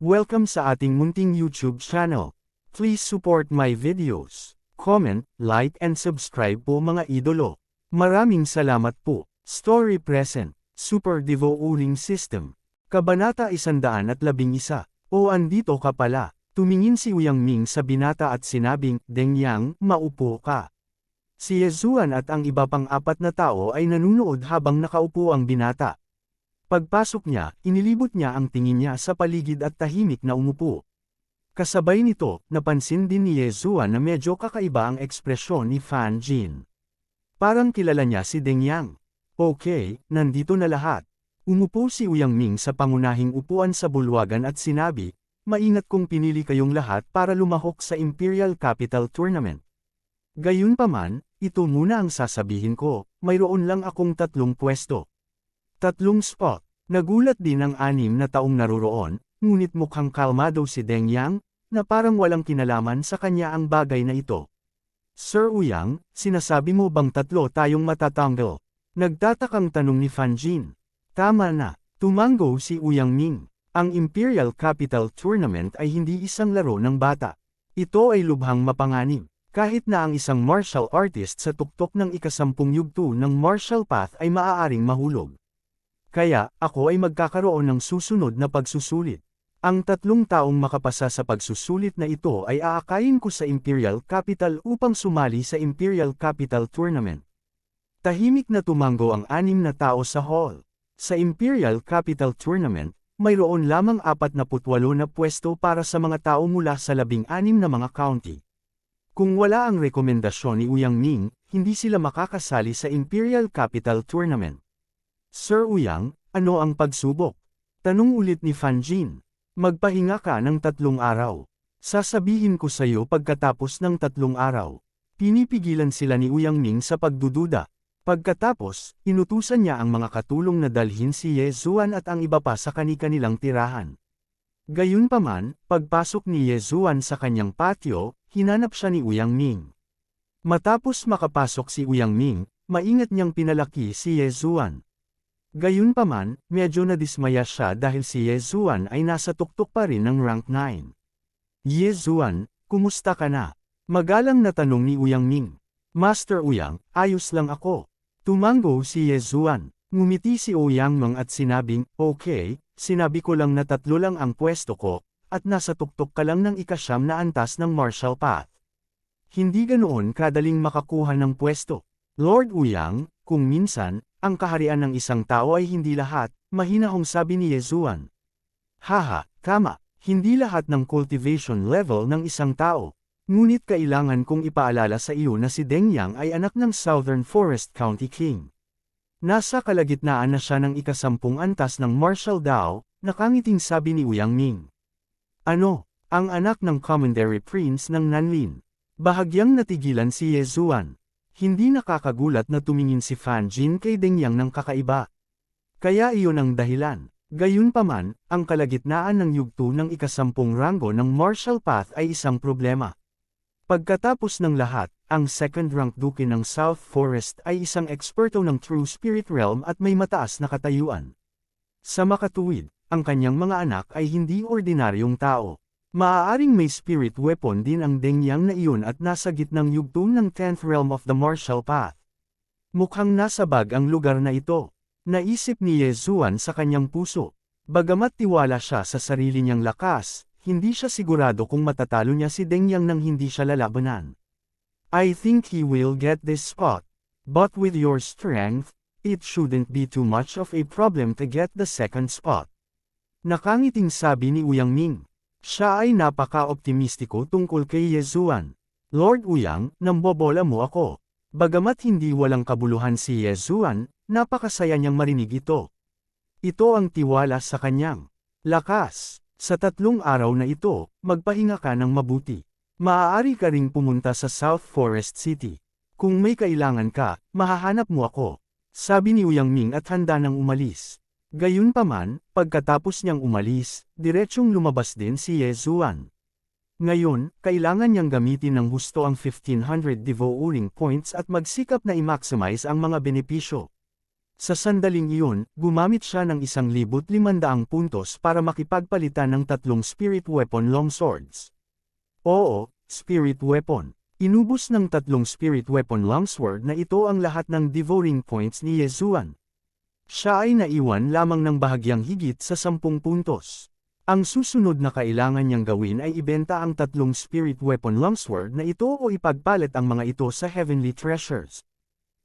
Welcome sa ating munting YouTube channel. Please support my videos. Comment, like and subscribe po mga idolo. Maraming salamat po. Story present. Super Devo Uling System. Kabanata 111. O andito ka pala. Tumingin si Uyang Ming sa binata at sinabing, Deng Yang, maupo ka. Si Yezuan at ang iba pang 4 na tao ay nanunood habang nakaupo ang binata. Pagpasok niya, inilibot niya ang tingin niya sa paligid at tahimik na umupo. Kasabay nito, napansin din ni Yezuan na medyo kakaiba ang ekspresyon ni Fan Jin. Parang kilala niya si Deng Yang. Okay, nandito na lahat. Umupo si Uyang Ming sa pangunahing upuan sa bulwagan at sinabi, maingat kong pinili kayong lahat para lumahok sa Imperial Capital Tournament. Gayunpaman, ito muna ang sasabihin ko, mayroon lang akong 3 pwesto. 3 spot. Nagulat din ang 6 na taong naroroon, ngunit mukhang kalmado si Deng Yang, na parang walang kinalaman sa kanya ang bagay na ito. Sir Uyang, sinasabi mo bang 3 tayong matatanggal? Nagtatakang tanong ni Fan Jin. Tama na, tumango si Uyang Ming. Ang Imperial Capital Tournament ay hindi isang laro ng bata. Ito ay lubhang mapanganib. Kahit na ang isang martial artist sa tuktok ng ika-10 yugto ng martial path ay maaaring mahulog. Kaya, ako ay magkakaroon ng susunod na pagsusulit. Ang 3 taong makapasa sa pagsusulit na ito ay aakayin ko sa Imperial Capital upang sumali sa Imperial Capital Tournament. Tahimik na tumango ang 6 na tao sa hall. Sa Imperial Capital Tournament, mayroon lamang 48 na pwesto para sa mga tao mula sa 16 na mga county. Kung wala ang rekomendasyon ni Uyang Ming, hindi sila makakasali sa Imperial Capital Tournament. Sir Uyang, ano ang pagsubok? Tanong ulit ni Fan Jin. Magpahinga ka ng 3 araw. Sasabihin ko sa iyo pagkatapos ng 3 araw. Pinipigilan sila ni Uyang Ming sa pagdududa. Pagkatapos, inutusan niya ang mga katulong na dalhin si Yezuan at ang iba pa sa kani-kanilang tirahan. Gayunpaman, pagpasok ni Yezuan sa kanyang patio, hinanap siya ni Uyang Ming. Matapos makapasok si Uyang Ming, maingat niyang pinalaki si Yezuan. Gayunpaman, medyo nadismaya siya dahil si Yezuan ay nasa tuktok pa rin ng rank 9. Yezuan, kumusta ka na? Magalang na tanong ni Uyang Ming. Master Uyang, ayos lang ako. Tumango si Yezuan. Ngumiti si Uyang Ming at sinabing, okay, sinabi ko lang na 3 lang ang pwesto ko, at nasa tuktok ka lang ng ika-9 na antas ng martial path. Hindi ganoon kadaling makakuha ng pwesto. Lord Uyang, kung minsan, ang kaharian ng isang tao ay hindi lahat, mahinahong sabi ni Yezuan. Haha, tama, hindi lahat ng cultivation level ng isang tao. Ngunit kailangan kong ipaalala sa iyo na si Deng Yang ay anak ng Southern Forest County King. Nasa kalagitnaan na siya ng ika-10 antas ng martial Dao, nakangiting sabi ni Uyang Ming. Ano, ang anak ng Commandery Prince ng Nanlin? Bahagyang natigilan si Yezuan. Hindi nakakagulat na tumingin si Fan Jin kay Deng Yang ng kakaiba. Kaya iyon ang dahilan. Gayunpaman, ang kalagitnaan ng yugto ng ika-10 ranggo ng martial path ay isang problema. Pagkatapos ng lahat, ang second rank duke ng South Forest ay isang eksperto ng True Spirit Realm at may mataas na katayuan. Sa makatuwid, ang kanyang mga anak ay hindi ordinaryong tao. Maaaring may spirit weapon din ang Deng Yang na iyon at nasa gitnang yugto ng 10th realm of the martial path. Mukhang nasa bag ang lugar na ito. Naisip ni Yezuan sa kanyang puso. Bagamat tiwala siya sa sarili niyang lakas, hindi siya sigurado kung matatalo niya si Deng Yang nang hindi siya lalabanan. I think he will get this spot. But with your strength, it shouldn't be too much of a problem to get the second spot. Nakangiting sabi ni Uyang Ming. Siya ay napaka-optimistiko tungkol kay Yezuan. Lord Uyang, nambobola mo ako. Bagamat hindi walang kabuluhan si Yezuan, napakasaya niyang marinig ito. Ito ang tiwala sa kanyang lakas. Sa 3 araw na ito, magpahinga ka ng mabuti. Maaari ka ring pumunta sa South Forest City. Kung may kailangan ka, mahahanap mo ako. Sabi ni Uyang Ming at handa nang umalis. Gayunpaman, pagkatapos niyang umalis, diretsyong lumabas din si Yezuan. Ngayon, kailangan niyang gamitin ng husto ang 1500 Devo Uling points at magsikap na i-maximize ang mga benepisyo. Sa sandaling iyon, gumamit siya ng 1,500 puntos para makipagpalitan ng 3 spirit weapon longswords. Oo, spirit weapon. Inubos ng 3 spirit weapon longsword na ito ang lahat ng devouring points ni Yezuan. Siya ay naiwan lamang ng bahagyang higit sa 10 puntos. Ang susunod na kailangan niyang gawin ay ibenta ang 3 spirit weapon longsword na ito o ipagpalit ang mga ito sa heavenly treasures.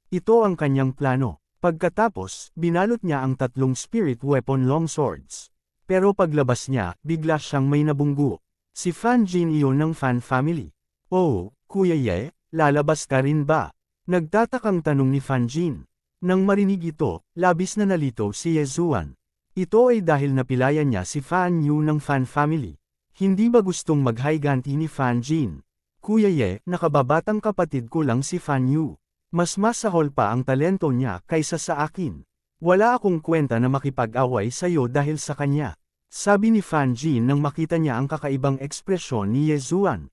Ito ang kanyang plano. Pagkatapos, binalot niya ang 3 spirit weapon longswords. Pero paglabas niya, bigla siyang may nabunggo. Si Fan Jin iyon ng Fan family. Oh, Kuya Ye, lalabas ka rin ba? Nagtatakang tanong ni Fan Jin. Nang marinig ito, labis na nalito si Yezuan. Ito ay dahil napilayan niya si Fan Yu ng Fan family. Hindi ba gustong maghiganti ni Fan Jin? Kuya Ye, nakababatang kapatid ko lang si Fan Yu. Mas masahol pa ang talento niya kaysa sa akin. Wala akong kwenta na makipag-away sa'yo dahil sa kanya. Sabi ni Fan Jin nang makita niya ang kakaibang ekspresyon ni Yezuan.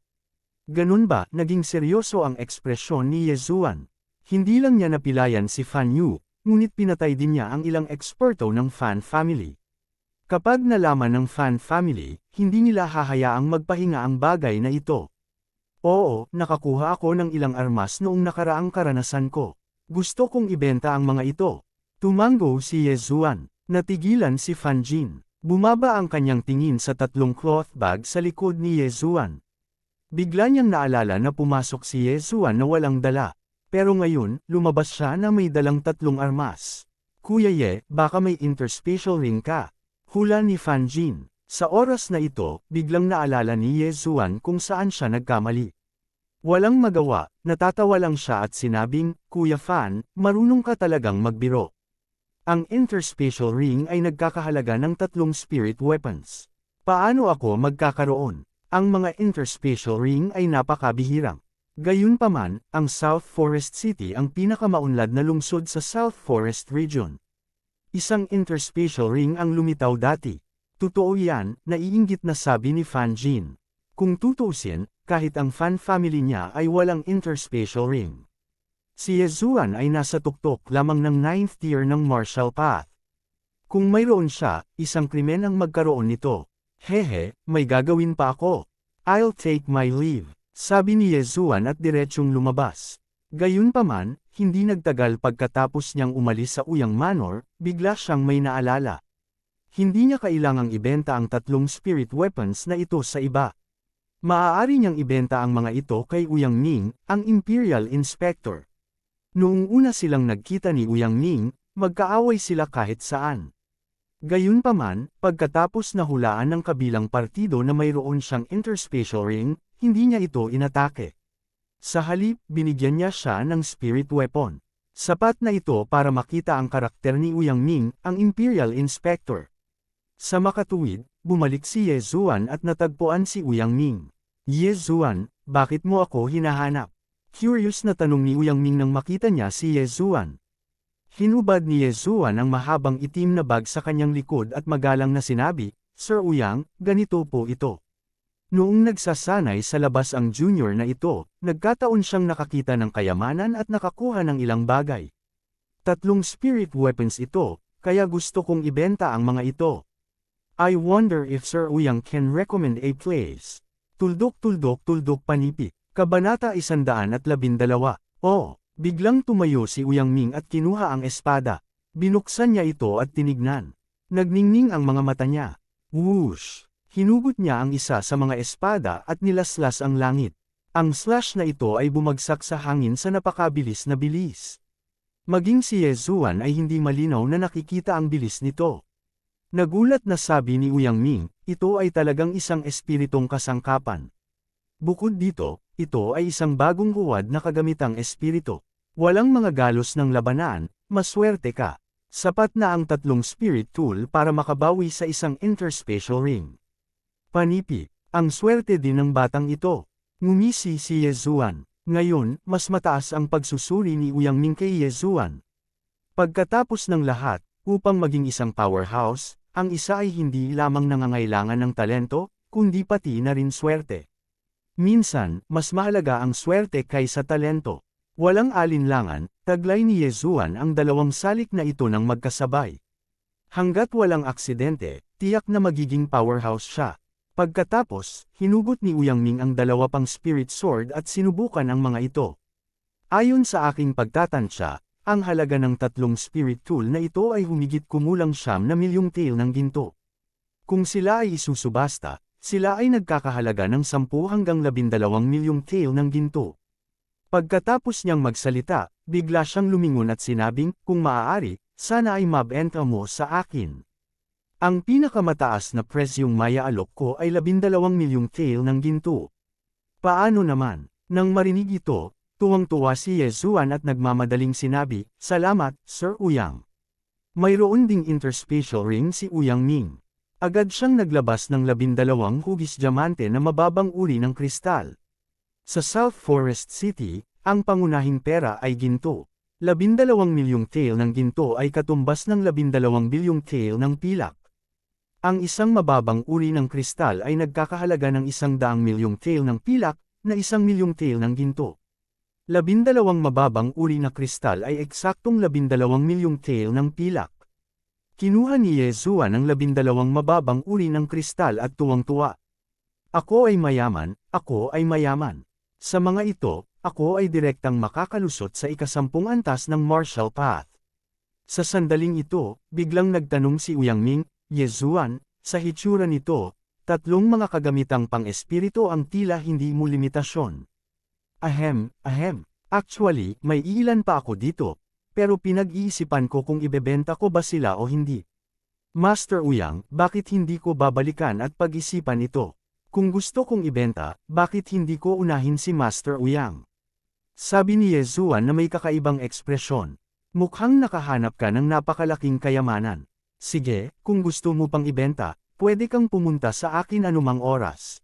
Ganun ba, naging seryoso ang ekspresyon ni Yezuan? Hindi lang niya napilayan si Fan Yu, ngunit pinatay din niya ang ilang eksperto ng Fan family. Kapag nalaman ng Fan family, hindi nila hahayaang magpahinga ang bagay na ito. Oo, nakakuha ako ng ilang armas noong nakaraang karanasan ko. Gusto kong ibenta ang mga ito. Tumango si Yezuan. Natigilan si Fan Jin. Bumaba ang kanyang tingin sa 3 cloth bag sa likod ni Yezuan. Bigla niyang naalala na pumasok si Yezuan na walang dala. Pero ngayon, lumabas siya na may dalang 3 armas. Kuya Ye, baka may interspatial ring ka. Hula ni Fan Jin. Sa oras na ito, biglang naalala ni Yezuan kung saan siya nagkamali. Walang magawa, natatawa lang siya at sinabing, Kuya Fan, marunong ka talagang magbiro. Ang interspatial ring ay nagkakahalaga ng 3 spirit weapons. Paano ako magkakaroon? Ang mga interspatial ring ay napakabihirang. Gayunpaman, ang South Forest City ang pinakamaunlad na lungsod sa South Forest Region. Isang interspatial ring ang lumitaw dati. Totoo yan, naiinggit na sabi ni Fan Jin. Kung tutuusin, kahit ang Fan family niya ay walang interspatial ring. Si Yezuan ay nasa tuktok lamang ng 9th tier ng martial path. Kung mayroon siya, isang krimen ang magkaroon nito. Hehe, may gagawin pa ako. I'll take my leave, sabi ni Yezuan at diretsyong lumabas. Gayunpaman, hindi nagtagal pagkatapos niyang umalis sa Uyang Manor, bigla siyang may naalala. Hindi niya kailangang ibenta ang 3 spirit weapons na ito sa iba. Maaari niyang ibenta ang mga ito kay Uyang Ning, ang Imperial Inspector. Noong una silang nagkita ni Uyang Ning, magkaaway sila kahit saan. Gayunpaman, pagkatapos nahulaan ng kabilang partido na mayroon siyang interspatial ring, hindi niya ito inatake. Sa halip, binigyan niya siya ng spirit weapon. Sapat na ito para makita ang karakter ni Uyang Ning, ang Imperial Inspector. Sa makatuwid, bumalik si Yezuan at natagpuan si Uyang Ning. Yezuan, bakit mo ako hinahanap? Curious na tanong ni Uyang Ning nang makita niya si Yezuan. Hinubad ni Yezuan ang mahabang itim na bag sa kanyang likod at magalang na sinabi, Sir Uyang, ganito po ito. Noong nagsasanay sa labas ang junior na ito, nagkataon siyang nakakita ng kayamanan at nakakuha ng ilang bagay. 3 spirit weapons ito, kaya gusto kong ibenta ang mga ito. I wonder if Sir Uyang can recommend a place. Tuldok panipik. Kabanata 112. Oh, biglang tumayo si Uyang Ning at kinuha ang espada. Binuksan niya ito at tinignan. Nagningning ang mga mata niya. Whoosh! Hinugot niya ang isa sa mga espada at nilaslas ang langit. Ang slash na ito ay bumagsak sa hangin sa napakabilis na bilis. Maging si Yezuan ay hindi malinaw na nakikita ang bilis nito. Nagulat na sabi ni Uyang Ning, ito ay talagang isang espiritong kasangkapan. Bukod dito, ito ay isang bagong huwad na kagamitang espiritu. Walang mga galos ng labanan, maswerte ka. Sapat na ang 3 spirit tool para makabawi sa isang interspatial ring. Panipi, ang swerte din ng batang ito. Ngumisi si Yezuan. Ngayon, mas mataas ang pagsusuri ni Uyang Ning kay Yezuan. Pagkatapos ng lahat, upang maging isang powerhouse, ang isa ay hindi lamang nangangailangan ng talento, kundi pati na rin swerte. Minsan, mas mahalaga ang swerte kaysa talento. Walang alinlangan, taglay ni Yezuan ang dalawang salik na ito ng magkasabay. Hanggat walang aksidente, tiyak na magiging powerhouse siya. Pagkatapos, hinugot ni Uyangming ang dalawa pang spirit sword at sinubukan ang mga ito. Ayon sa aking pagtatansya, ang halaga ng tatlong spirit tool na ito ay humigit kumulang 9 milyong tael ng ginto. Kung sila ay isusubasta, sila ay nagkakahalaga ng 10 hanggang 12 milyong tael ng ginto. Pagkatapos niyang magsalita, bigla siyang lumingon at sinabing, kung maaari, sana ay mabenta mo sa akin. Ang pinakamataas na presyong maya-alok ko ay 12 milyong tael ng ginto. Paano naman? Nang marinig ito, tuwang-tuwa si Yezuan at nagmamadaling sinabi, "Salamat, Sir Uyang." Mayroon ding interspatial ring si Uyang Ming. Agad siyang naglabas ng 12 hugis diamante na mababang uri ng kristal. Sa South Forest City, ang pangunahing pera ay ginto. 12 milyong tael ng ginto ay katumbas ng 12 bilyong tael ng pilak. Ang isang mababang uri ng kristal ay nagkakahalaga ng 100 milyong tael ng pilak, na 1 milyong tael ng ginto. 12 mababang uri na kristal ay eksaktong 12 milyong tael ng pilak. Kinuha ni Yezuan ang 12 mababang uri ng kristal at tuwang-tuwa. Ako ay mayaman, ako ay mayaman. Sa mga ito, ako ay direktang makakalusot sa ika-10 antas ng Marshall Path. Sa sandaling ito, biglang nagtanong si Uyangming, "Yezuan, sa hitsura nito, tatlong mga kagamitang pang-espiritu ang tila hindi mo limitasyon." Ahem. Actually, may ilan pa ako dito. Pero pinag-iisipan ko kung ibebenta ko ba sila o hindi. Master Uyang, bakit hindi ko babalikan at pag-isipan ito? Kung gusto kong ibenta, bakit hindi ko unahin si Master Uyang? Sabi ni Yezuan na may kakaibang ekspresyon. Mukhang nakahanap ka ng napakalaking kayamanan. Sige, kung gusto mo pang ibenta, pwede kang pumunta sa akin anumang oras.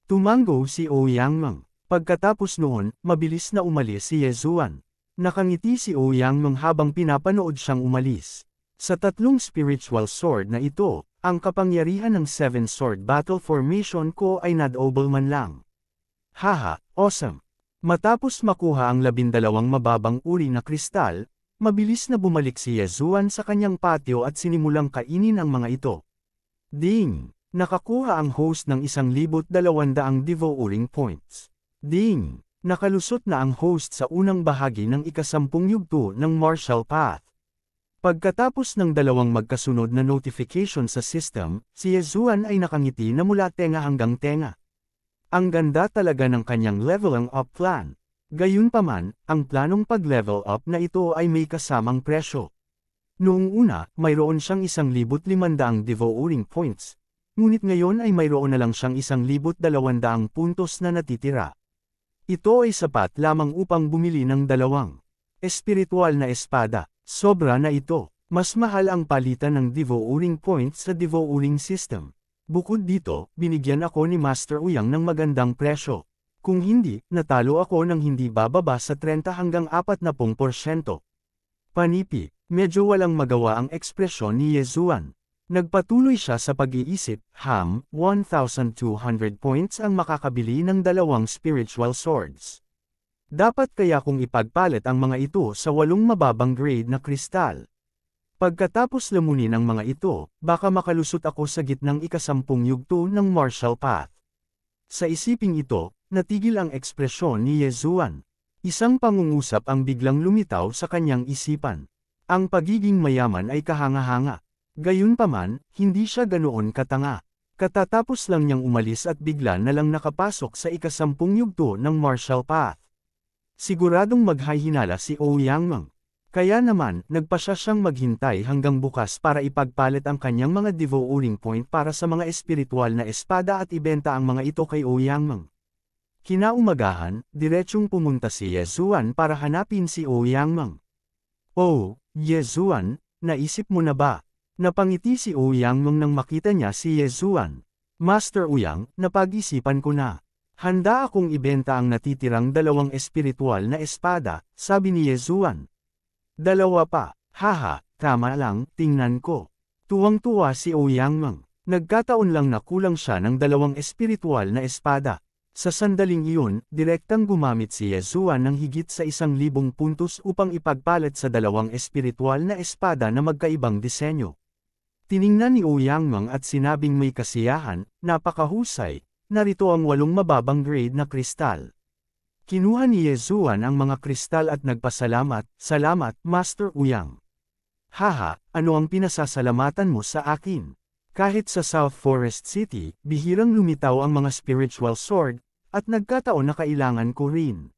Tumango si Ouyang. Pagkatapos noon, mabilis na umalis si Yezuan. Nakangiti si Ouyang habang pinapanood siyang umalis. Sa tatlong spiritual sword na ito, ang kapangyarihan ng 7-sword battle formation ko ay nadouble man lang. Haha, awesome! Matapos makuha ang 12 mababang uri na kristal, mabilis na bumalik si Yezuan sa kanyang patio at sinimulang kainin ang mga ito. Ding! Nakakuha ang host ng 1,200 devouring points. Ding! Nakalusot na ang host sa unang bahagi ng ika-10 yugto ng Marshall Path. Pagkatapos ng dalawang magkasunod na notification sa system, si Yezuan ay nakangiti na mula tenga hanggang tenga. Ang ganda talaga ng kanyang leveling up plan. Gayunpaman, ang planong pag-level up na ito ay may kasamang presyo. Noong una, mayroon siyang 1,500 devouring points. Ngunit ngayon ay mayroon na lang siyang 1,200 puntos na natitira. Ito ay sapat lamang upang bumili ng dalawang espiritual na espada. Sobra na ito. Mas mahal ang palitan ng devouring points sa devouring system. Bukod dito, binigyan ako ni Master Uyang ng magandang presyo. Kung hindi, natalo ako ng hindi bababa sa 30 hanggang 40%. Panipi, medyo walang magawa ang ekspresyon ni Yezuan. Nagpatuloy siya sa pag-iisip, 1,200 points ang makakabili ng dalawang spiritual swords. Dapat kaya kung ipagpalit ang mga ito sa 8 mababang grade na kristal. Pagkatapos lamunin ang mga ito, baka makalusot ako sa gitnang ika-10 yugto ng Marshall Path. Sa isiping ito, natigil ang ekspresyon ni Yezuan. Isang pangungusap ang biglang lumitaw sa kanyang isipan. Ang pagiging mayaman ay kahanga-hanga. Gayunpaman, hindi siya ganoon katanga. Katatapos lang niyang umalis at bigla na lang nakapasok sa ika-10 yugto ng Marshall Path. Siguradong maghahinala si Ouyang. Kaya naman, nagpasya siyang maghintay hanggang bukas para ipagpalit ang kanyang mga devouring point para sa mga espiritual na espada at ibenta ang mga ito kay Ouyang. Kinaumagahan, diretsong pumunta si Yezuan para hanapin si Ouyang. "Oh, Yezuan, naisip mo na ba?" Napangiti si Ouyang nang makita niya si Yezuan. "Master Uyang, napag-isipan ko na. Handa akong ibenta ang natitirang dalawang espiritual na espada," sabi ni Yezuan. "Dalawa pa, haha, tama lang, tingnan ko." Tuwang-tuwa si Ouyang. Nagkataon lang na kulang siya ng dalawang espiritual na espada. Sa sandaling iyon, direktang gumamit si Yesuan ng higit sa 1,000 puntos upang ipagpalit sa dalawang espiritual na espada na magkaibang disenyo. Tiningnan ni Ouyang at sinabing may kasiyahan, napakahusay, narito ang 8 mababang grade na kristal. Kinuha ni Yesuan ang mga kristal at nagpasalamat, "Salamat, Master Ouyang. Haha, ano ang pinasasalamatan mo sa akin?" Kahit sa South Forest City, bihirang lumitaw ang mga spiritual sword, at nagkataon na kailangan ko rin.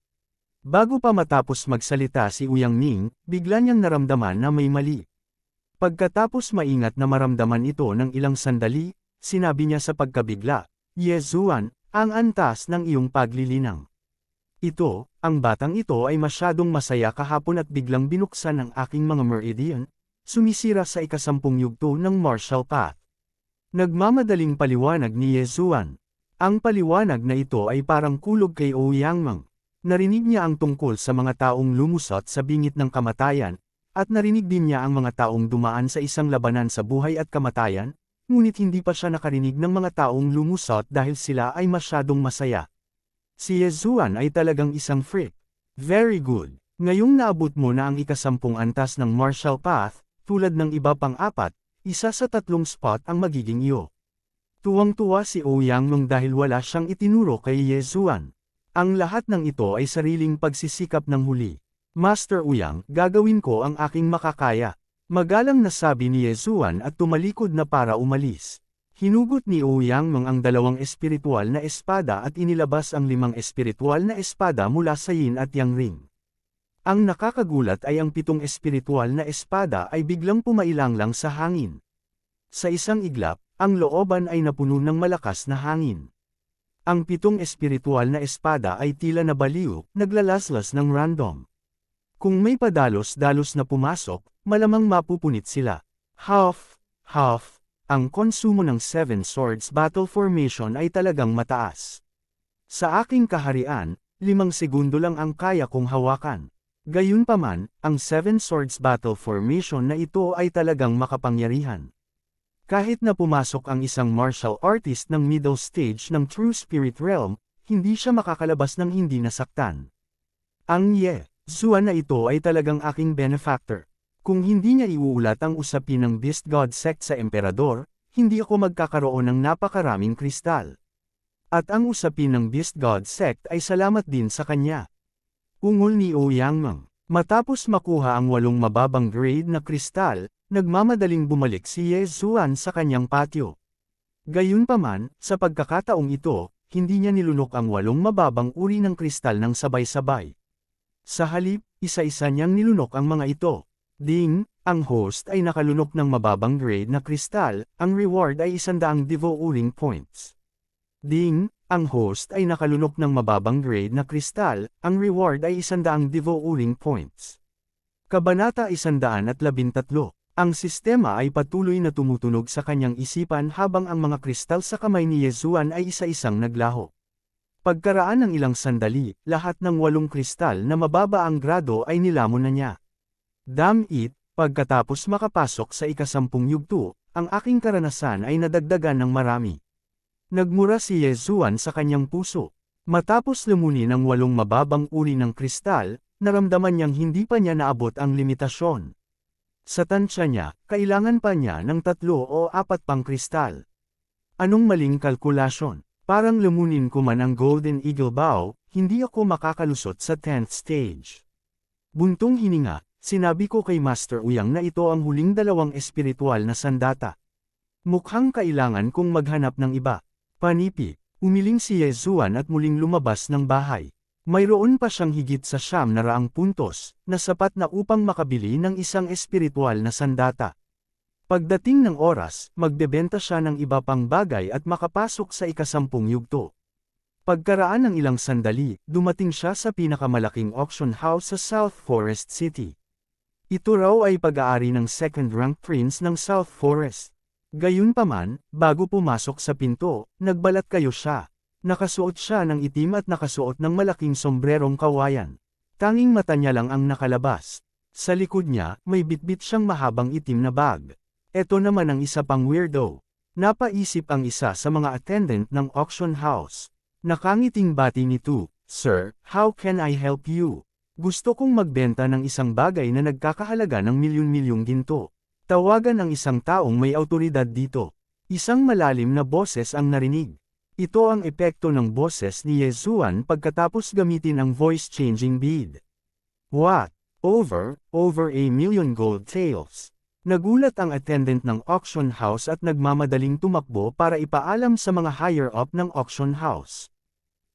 Bago pa matapos magsalita si Ouyang Ming, bigla niyang naramdaman na may mali. Pagkatapos maingat na maramdaman ito ng ilang sandali, sinabi niya sa pagkabigla, "Yesuan, ang antas ng iyong paglilinang. Ito, ang batang ito ay masyadong masaya kahapon at biglang binuksan ang aking mga meridian, sumisira sa ikasampung yugto ng martial path." Nagmamadaling paliwanag ni Yesuan. Ang paliwanag na ito ay parang kulog kay Ouyang. Narinig niya ang tungkol sa mga taong lumusot sa bingit ng kamatayan, at narinig din niya ang mga taong dumaan sa isang labanan sa buhay at kamatayan, ngunit hindi pa siya nakarinig ng mga taong lumusot dahil sila ay masyadong masaya. Si Yesuan ay talagang isang freak. Very good. Ngayong naabot mo na ang ikasampung antas ng martial path, tulad ng iba pang 4, isa sa 3 spot ang magiging iyo. Tuwang-tuwa si Ouyang dahil wala siyang itinuro kay Yesuan. Ang lahat ng ito ay sariling pagsisikap ng huli. "Master Ouyang, gagawin ko ang aking makakaya." Magalang na sabi ni Yesuan at tumalikod na para umalis. Hinugot ni Ouyang ang 2 espiritual na espada at inilabas ang 5 espiritual na espada mula sa yin at yang ring. Ang nakakagulat ay ang 7 espiritual na espada ay biglang pumailanglang sa hangin. Sa isang iglap, ang looban ay napuno ng malakas na hangin. Ang 7 espiritual na espada ay tila nabaliw, naglalaslas ng random. Kung may padalos-dalos na pumasok, malamang mapupunit sila. Half, ang konsumo ng 7 Swords Battle Formation ay talagang mataas. Sa aking kaharian, 5 segundo lang ang kaya kong hawakan. Gayunpaman, ang 7 Swords Battle Formation na ito ay talagang makapangyarihan. Kahit na pumasok ang isang martial artist ng middle stage ng True Spirit Realm, hindi siya makakalabas ng hindi nasaktan. Ang Yesuan na ito ay talagang aking benefactor. Kung hindi niya iuulat ang usapin ng Beast God Sect sa Emperador, hindi ako magkakaroon ng napakaraming kristal. At ang usapin ng Beast God Sect ay salamat din sa kanya. Ungol ni Ouyang. Matapos makuha ang 8 mababang grade na kristal, nagmamadaling bumalik si Yesuan sa kanyang patio. Gayunpaman, sa pagkakataong ito, hindi niya nilunok ang 8 mababang uri ng kristal ng sabay-sabay. Sa halip, isa-isa niyang nilunok ang mga ito. Ding, ang host ay nakalunok ng mababang grade na kristal, ang reward ay 100 devouring points. Ding, ang host ay nakalunok ng mababang grade na kristal, ang reward ay 100 devouring points. Kabanata 113. Ang sistema ay patuloy na tumutunog sa kanyang isipan habang ang mga kristal sa kamay ni Yesuan ay isa-isang naglaho. Pagkaraan ng ilang sandali, lahat ng 8 kristal na mababa ang grado ay nilamon na niya. Damn it, pagkatapos makapasok sa ikasampung yugto, ang aking karanasan ay nadagdagan ng marami. Nagmura si Yesuan sa kanyang puso. Matapos lumunin ang 8 mababang uri ng kristal, naramdaman niyang hindi pa niya naabot ang limitasyon. Sa tansya niya, kailangan pa niya ng 3 o 4 pang kristal. Anong maling kalkulasyon? Parang lumunin ko man ang Golden Eagle Bow, hindi ako makakalusot sa 10th stage. Buntong hininga, sinabi ko kay Master Ouyang na ito ang huling 2 espiritual na sandata. Mukhang kailangan kong maghanap ng iba. Panipi, umiling si Yesuan at muling lumabas ng bahay. Mayroon pa siyang higit sa 900 puntos, na sapat na upang makabili ng isang espiritual na sandata. Pagdating ng oras, magbebenta siya ng iba pang bagay at makapasok sa ikasampung yugto. Pagkaraan ng ilang sandali, dumating siya sa pinakamalaking auction house sa South Forest City. Ito raw ay pag-aari ng second-rank prince ng South Forest. Gayunpaman, bago pumasok sa pinto, nagbalat kayo siya. Nakasuot siya ng itim at nakasuot ng malaking sombrerong kawayan. Tanging mata niya lang ang nakalabas. Sa likod niya, may bitbit siyang mahabang itim na bag. Ito naman ang isa pang weirdo. Napaisip ang isa sa mga attendant ng auction house. Nakangiting bati ni Tu, "Sir, how can I help you? Gusto kong magbenta ng isang bagay na nagkakahalaga ng milyon-milyong ginto." Tawagan ang isang taong may awtoridad dito. Isang malalim na boses ang narinig. Ito ang epekto ng boses ni Yezuan pagkatapos gamitin ang voice-changing bead. "What? Over a million gold taels." Nagulat ang attendant ng auction house at nagmamadaling tumakbo para ipaalam sa mga higher-up ng auction house.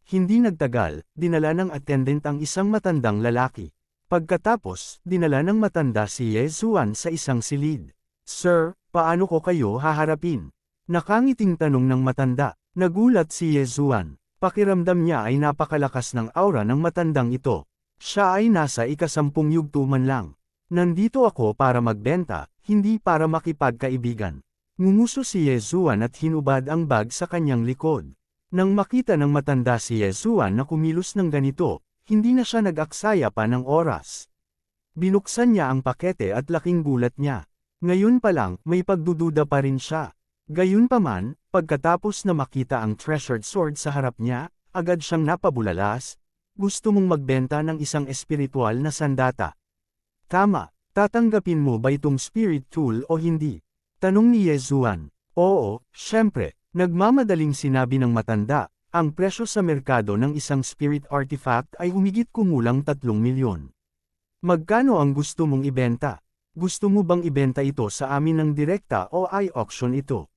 Hindi nagtagal, dinala ng attendant ang isang matandang lalaki. Pagkatapos, dinala ng matanda si Yezuan sa isang silid. "Sir, paano ko kayo haharapin?" Nakangiting tanong ng matanda. Nagulat si Yezuan. Pakiramdam niya ay napakalakas ng aura ng matandang ito. Siya ay nasa ika-10 yugto man lang. "Nandito ako para magbenta, hindi para makipagkaibigan." Ngumuso si Yezuan at hinubad ang bag sa kanyang likod. Nang makita ng matanda si Yezuan na kumilos ng ganito, hindi na siya nag-aksaya pa ng oras. Binuksan niya ang pakete at laking gulat niya. Ngayon pa lang, may pagdududa pa rin siya. Gayunpaman, pagkatapos na makita ang treasured sword sa harap niya, agad siyang napabulalas. "Gusto mong magbenta ng isang espiritual na sandata? Tama, tatanggapin mo ba itong spirit tool o hindi?" Tanong ni Yezuan. "Oo, syempre." Nagmamadaling sinabi ng matanda, ang presyo sa merkado ng isang spirit artifact ay humigit kumulang 3 milyon. "Magkano ang gusto mong ibenta? Gusto mo bang ibenta ito sa amin ng direkta o i-auction ito?"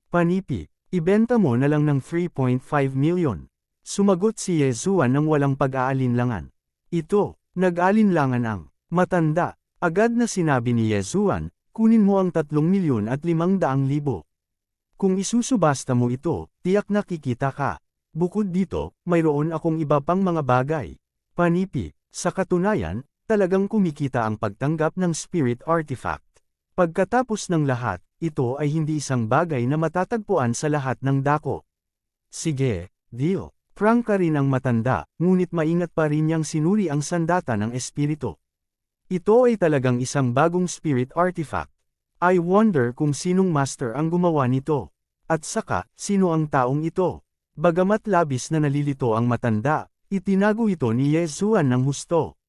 "Panipi, ibenta mo na lang ng 3.5 milyon. Sumagot si Yezuan ng walang pag-aalinlangan. "Ito," nag-alinlangan ang matanda. Agad na sinabi ni Yezuan, "Kunin mo ang 3,500,000. Kung isusubasta mo ito, tiyak na kikita ka. Bukod dito, mayroon akong iba pang mga bagay." Panipi, sa katunayan, talagang kumikita ang pagtanggap ng spirit artifact. Pagkatapos ng lahat, ito ay hindi isang bagay na matatagpuan sa lahat ng dako. "Sige, deal." Prangka rin ang matanda, ngunit maingat pa rin niyang sinuri ang sandata ng espiritu. Ito ay talagang isang bagong spirit artifact. "I wonder kung sinong master ang gumawa nito. At saka, sino ang taong ito?" Bagamat labis na nalilito ang matanda, itinago ito ni Yezuan ng husto.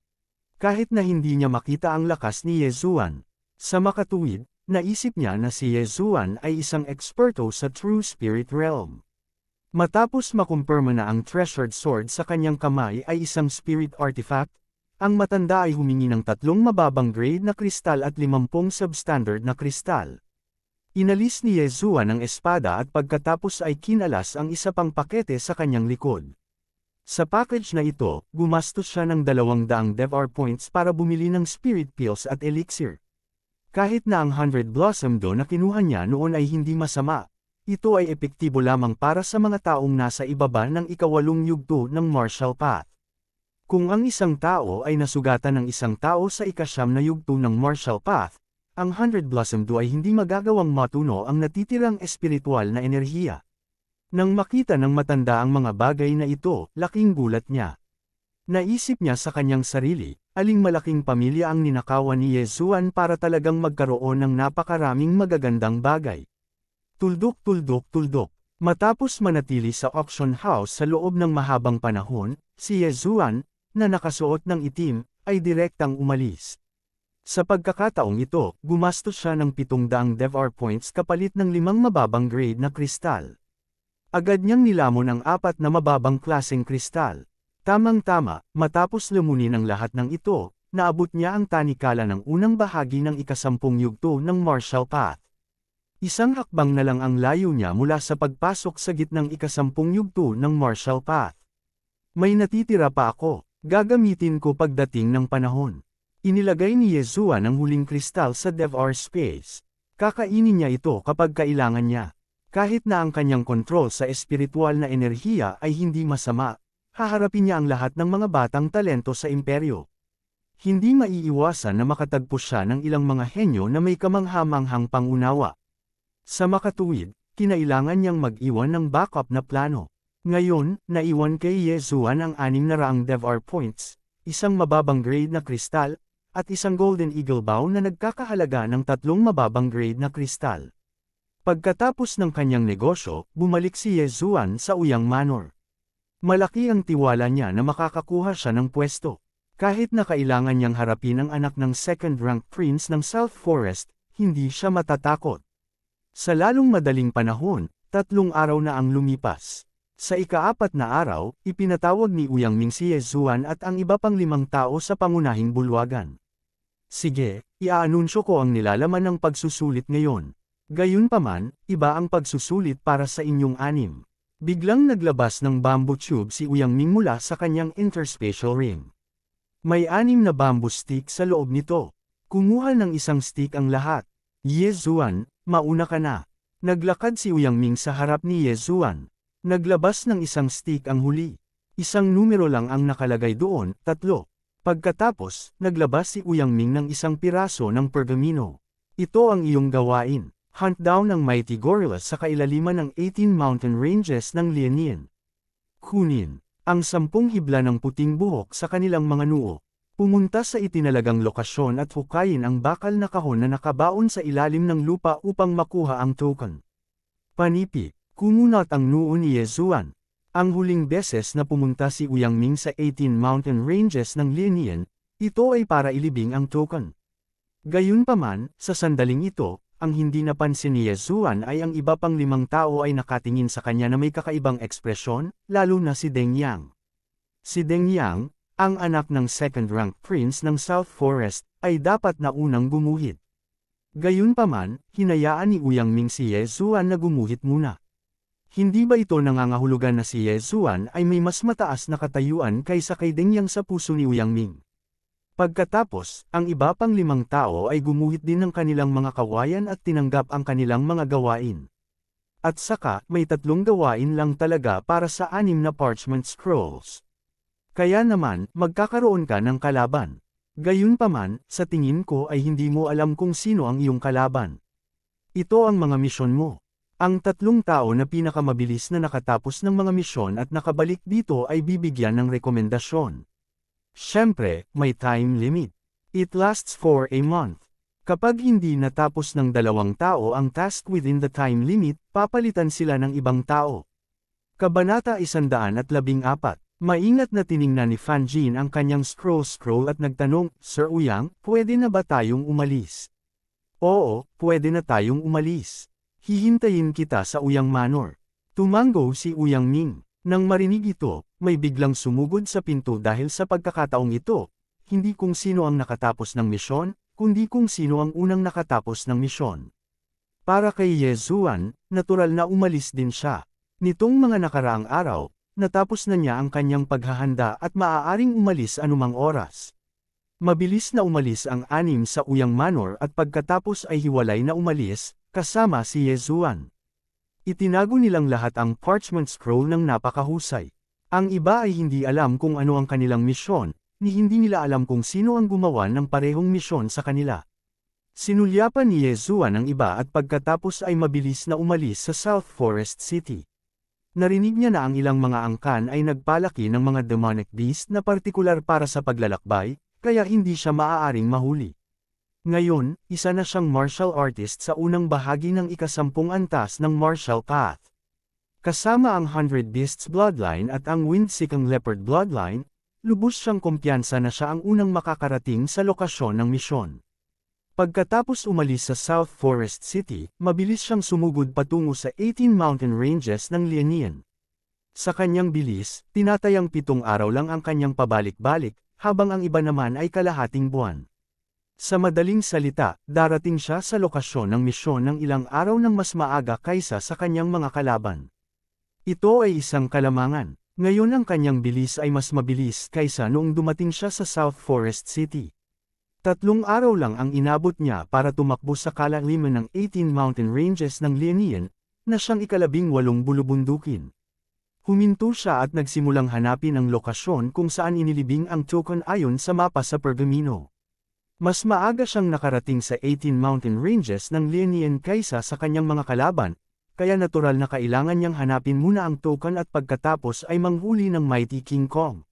Kahit na hindi niya makita ang lakas ni Yezuan. Sa makatuwid, naisip niya na si Yezuan ay isang eksperto sa true spirit realm. Matapos makumpirma na ang treasured sword sa kanyang kamay ay isang spirit artifact, ang matanda ay humingi ng 3 mababang grade na kristal at 50 substandard na kristal. Inalis ni Yezuan ang espada at pagkatapos ay kinalas ang isa pang pakete sa kanyang likod. Sa package na ito, gumastos siya ng 200 DevR points para bumili ng spirit pills at elixir. Kahit na ang 100 Blossom Do na kinuha niya noon ay hindi masama, ito ay epektibo lamang para sa mga taong nasa ibaba ng ika-8 yugto ng martial path. Kung ang isang tao ay nasugatan ng isang tao sa ika-9 na yugto ng martial path, ang 100 Blossom Do ay hindi magagawang matuno ang natitirang espiritual na enerhiya. Nang makita ng matanda ang mga bagay na ito, laking gulat niya. Naisip niya sa kanyang sarili, aling malaking pamilya ang ninakawan ni Yezuan para talagang magkaroon ng napakaraming magagandang bagay. Tuldok, tuldok, tuldok. Matapos manatili sa auction house sa loob ng mahabang panahon, si Yezuan, na nakasuot ng itim, ay direktang umalis. Sa pagkakataong ito, gumastos siya ng 700 DevR points kapalit ng 5 mababang grade na kristal. Agad niyang nilamon ang 4 na mababang klaseng kristal. Tamang-tama, matapos lumunin ang lahat ng ito, naabot niya ang tanikala ng unang bahagi ng ika-10 yugto ng martial path. Isang hakbang na lang ang layo niya mula sa pagpasok sa gitnang ika-10 yugto ng martial path. "May natitira pa ako, gagamitin ko pagdating ng panahon." Inilagay ni Yezuan ang huling kristal sa DevR space. Kakainin niya ito kapag kailangan niya. Kahit na ang kanyang kontrol sa espiritual na enerhiya ay hindi masama, haharapin niya ang lahat ng mga batang talento sa imperyo. Hindi maiiwasan na makatagpo siya ng ilang mga henyo na may kamangha-manghang pangunawa. Sa makatuwid, kinailangan niyang mag-iwan ng backup na plano. Ngayon, naiwan kay Yezuan ang 600 DevR points, isang mababang grade na kristal, at isang Golden Eagle Bow na nagkakahalaga ng 3 mababang grade na kristal. Pagkatapos ng kanyang negosyo, bumalik si Yezuan sa Uyang Manor. Malaki ang tiwala niya na makakakuha siya ng pwesto. Kahit na kailangan niyang harapin ang anak ng second-ranked prince ng South Forest, hindi siya matatakot. Sa lalong madaling panahon, 3 araw na ang lumipas. Sa ika-4 na araw, ipinatawag ni Uyang Ming si Yezuan at ang iba pang 5 tao sa pangunahing bulwagan. Sige, iaanunsyo ko ang nilalaman ng pagsusulit ngayon. Gayunpaman, iba ang pagsusulit para sa inyong 6. Biglang naglabas ng bamboo tube si Uyang Ming mula sa kanyang interspatial ring. May 6 na bamboo stick sa loob nito. Kumuha ng isang stick ang lahat. Yezuan, mauna ka na. Naglakad si Uyang Ming sa harap ni Yezuan. Naglabas ng isang stick ang huli. Isang numero lang ang nakalagay doon, 3. Pagkatapos, naglabas si Uyang Ming ng isang piraso ng pergamino. Ito ang iyong gawain. Hunt down ang mighty gorillas sa kailaliman ng 18 mountain ranges ng Liaonian. Kunin ang 10 hibla ng puting buhok sa kanilang mga noo. Pumunta sa itinalagang lokasyon at hukayin ang bakal na kahon na nakabaon sa ilalim ng lupa upang makuha ang token. Panipi, kumunat ang noo ni Yezuan. Ang huling beses na pumunta si Uyang Ming sa 18 mountain ranges ng Liaonian, ito ay para ilibing ang token. Gayunpaman, sa sandaling ito, ang hindi napansin ni Yezuan ay ang iba pang 5 tao ay nakatingin sa kanya na may kakaibang ekspresyon, lalo na si Deng Yang. Si Deng Yang, ang anak ng second-ranked prince ng South Forest, ay dapat na unang gumuhit. Gayunpaman, hinayaan ni Uyang Ming si Yezuan na gumuhit muna. Hindi ba ito nangangahulugan na si Yezuan ay may mas mataas na katayuan kaysa kay Deng Yang sa puso ni Uyang Ming? Pagkatapos, ang iba pang 5 tao ay gumuhit din ng kanilang mga kawayan at tinanggap ang kanilang mga gawain. At saka, may 3 gawain lang talaga para sa 6 na parchment scrolls. Kaya naman, magkakaroon ka ng kalaban. Gayunpaman, sa tingin ko ay hindi mo alam kung sino ang iyong kalaban. Ito ang mga misyon mo. Ang 3 tao na pinakamabilis na nakatapos ng mga misyon at nakabalik dito ay bibigyan ng rekomendasyon. Siyempre, may time limit. It lasts for a month. Kapag hindi natapos ng 2 tao ang task within the time limit, papalitan sila ng ibang tao. Kabanata 114. Maingat na tiningnan ni Fan Jin ang kanyang scroll at nagtanong, Sir Uyang, pwede na ba tayong umalis? Oo, pwede na tayong umalis. Hihintayin kita sa Uyang Manor. Tumango si Uyang Ming. Nang marinig ito, may biglang sumugod sa pinto dahil sa pagkakataong ito, hindi kung sino ang nakatapos ng misyon, kundi kung sino ang unang nakatapos ng misyon. Para kay Yezuan, natural na umalis din siya. Nitong mga nakaraang araw, natapos na niya ang kanyang paghahanda at maaaring umalis anumang oras. Mabilis na umalis ang 6 sa Uyang Manor at pagkatapos ay hiwalay na umalis, kasama si Yezuan. Itinago nilang lahat ang parchment scroll ng napakahusay. Ang iba ay hindi alam kung ano ang kanilang misyon, ni hindi nila alam kung sino ang gumawa ng parehong misyon sa kanila. Sinulyapan ni Yezuan ang iba at pagkatapos ay mabilis na umalis sa South Forest City. Narinig niya na ang ilang mga angkan ay nagpalaki ng mga demonic beast na partikular para sa paglalakbay, kaya hindi siya maaaring mahuli. Ngayon, isa na siyang martial artist sa unang bahagi ng ika-10 antas ng martial path. Kasama ang 100 Beasts bloodline at ang Windseeking Leopard bloodline, lubos siyang kumpiyansa na siya ang unang makakarating sa lokasyon ng misyon. Pagkatapos umalis sa South Forest City, mabilis siyang sumugod patungo sa 18 mountain ranges ng Liaonian. Sa kanyang bilis, tinatayang 7 araw lang ang kanyang pabalik-balik, habang ang iba naman ay kalahating buwan. Sa madaling salita, darating siya sa lokasyon ng misyon ng ilang araw ng mas maaga kaysa sa kanyang mga kalaban. Ito ay isang kalamangan. Ngayon ang kanyang bilis ay mas mabilis kaysa noong dumating siya sa South Forest City. 3 araw lang ang inabot niya para tumakbo sa kalaliman ng 18 mountain ranges ng Liaonian, na siyang ika-18 bulubundukin. Huminto siya at nagsimulang hanapin ang lokasyon kung saan inilibing ang token ayon sa mapa sa pergamino. Mas maaga siyang nakarating sa 18 mountain ranges ng Liaonian kaysa sa kanyang mga kalaban, kaya natural na kailangan niyang hanapin muna ang token at pagkatapos ay manghuli ng Mighty King Kong.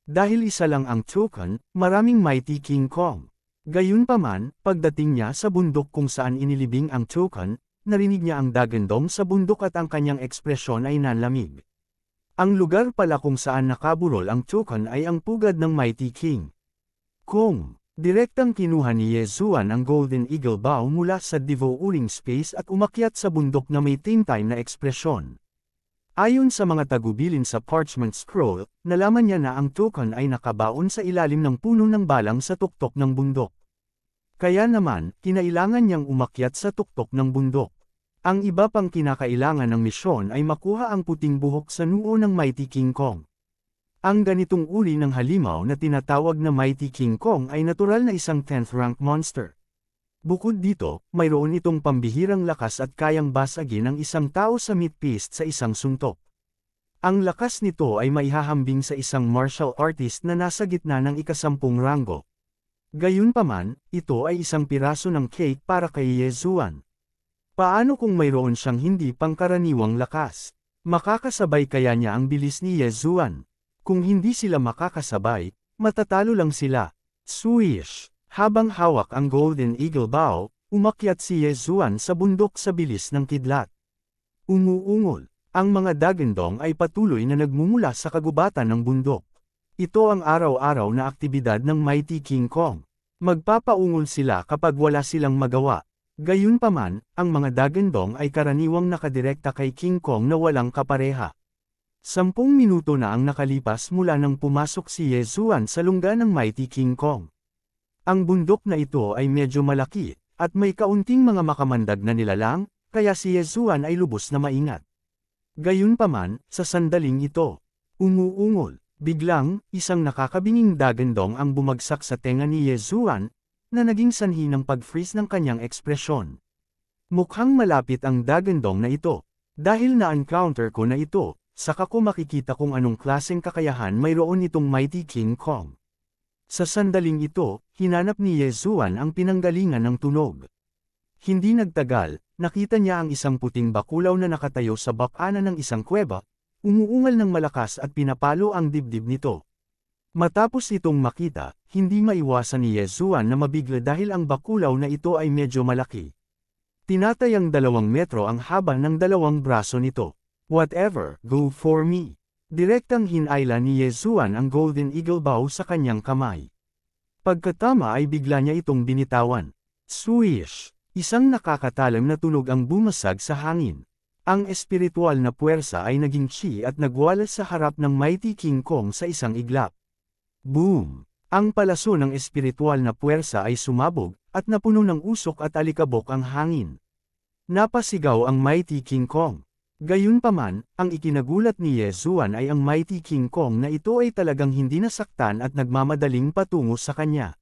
Dahil isa lang ang token, maraming Mighty King Kong. Gayunpaman, pagdating niya sa bundok kung saan inilibing ang token, narinig niya ang dagandong sa bundok at ang kanyang ekspresyon ay nanlamig. Ang lugar pala kung saan nakaburol ang token ay ang pugad ng Mighty King Kong. Direktang kinuha ni Yezuan ang Golden Eagle Bow mula sa devouring space at umakyat sa bundok na may teen-time na ekspresyon. Ayon sa mga tagubilin sa parchment scroll, nalaman niya na ang token ay nakabaon sa ilalim ng puno ng balang sa tuktok ng bundok. Kaya naman, kinailangan niyang umakyat sa tuktok ng bundok. Ang iba pang kinakailangan ng misyon ay makuha ang puting buhok sa noo ng Mighty King Kong. Ang ganitong uri ng halimaw na tinatawag na Mighty King Kong ay natural na isang 10th rank monster. Bukod dito, mayroon itong pambihirang lakas at kayang basagin ang isang tao sa meat feast sa isang suntok. Ang lakas nito ay maihahambing sa isang martial artist na nasa gitna ng ika-10 ranggo. Gayunpaman, ito ay isang piraso ng cake para kay Yezuan. Paano kung mayroon siyang hindi pangkaraniwang lakas? Makakasabay kaya niya ang bilis ni Yezuan? Kung hindi sila makakasabay, matatalo lang sila. Swish! Habang hawak ang Golden Eagle Bow, umakyat si Yezuan sa bundok sa bilis ng kidlat. Umuungol. Ang mga dagandong ay patuloy na nagmumula sa kagubatan ng bundok. Ito ang araw-araw na aktibidad ng Mighty King Kong. Magpapaungol sila kapag wala silang magawa. Gayunpaman, ang mga dagandong ay karaniwang nakadirekta kay King Kong na walang kapareha. 10 minuto na ang nakalipas mula nang pumasok si Yezuan sa lungga ng Mighty King Kong. Ang bundok na ito ay medyo malaki, at may kaunting mga makamandag na nilalang, kaya si Yezuan ay lubos na maingat. Gayunpaman, sa sandaling ito, umuungol, biglang, isang nakakabinging dagandong ang bumagsak sa tenga ni Yezuan, na naging sanhi ng pag-freeze ng kanyang ekspresyon. Mukhang malapit ang dagandong na ito. Dahil na-encounter ko na ito, saka ko makikita kung anong klaseng kakayahan mayroon itong Mighty King Kong. Sa sandaling ito, hinanap ni Yezuan ang pinanggalingan ng tunog. Hindi nagtagal, nakita niya ang isang puting bakulaw na nakatayo sa bakana ng isang kuweba, umuungal ng malakas at pinapalo ang dibdib nito. Matapos itong makita, hindi maiwasan ni Yezuan na mabigla dahil ang bakulaw na ito ay medyo malaki. Tinatayang 2 metro ang haba ng 2 braso nito. Whatever, go for me. Direktang hinayla ni Yezuan ang Golden Eagle Bow sa kanyang kamay. Pagkatama ay bigla niya itong binitawan. Swish! Isang nakakatalam na tunog ang bumasag sa hangin. Ang espiritual na puwersa ay naging chi at nagwalas sa harap ng Mighty King Kong sa isang iglap. Boom! Ang palaso ng espiritual na puwersa ay sumabog, at napuno ng usok at alikabok ang hangin. Napasigaw ang Mighty King Kong. Gayunpaman, ang ikinagulat ni Yezuan ay ang Mighty King Kong na ito ay talagang hindi nasaktan at nagmamadaling patungo sa kanya.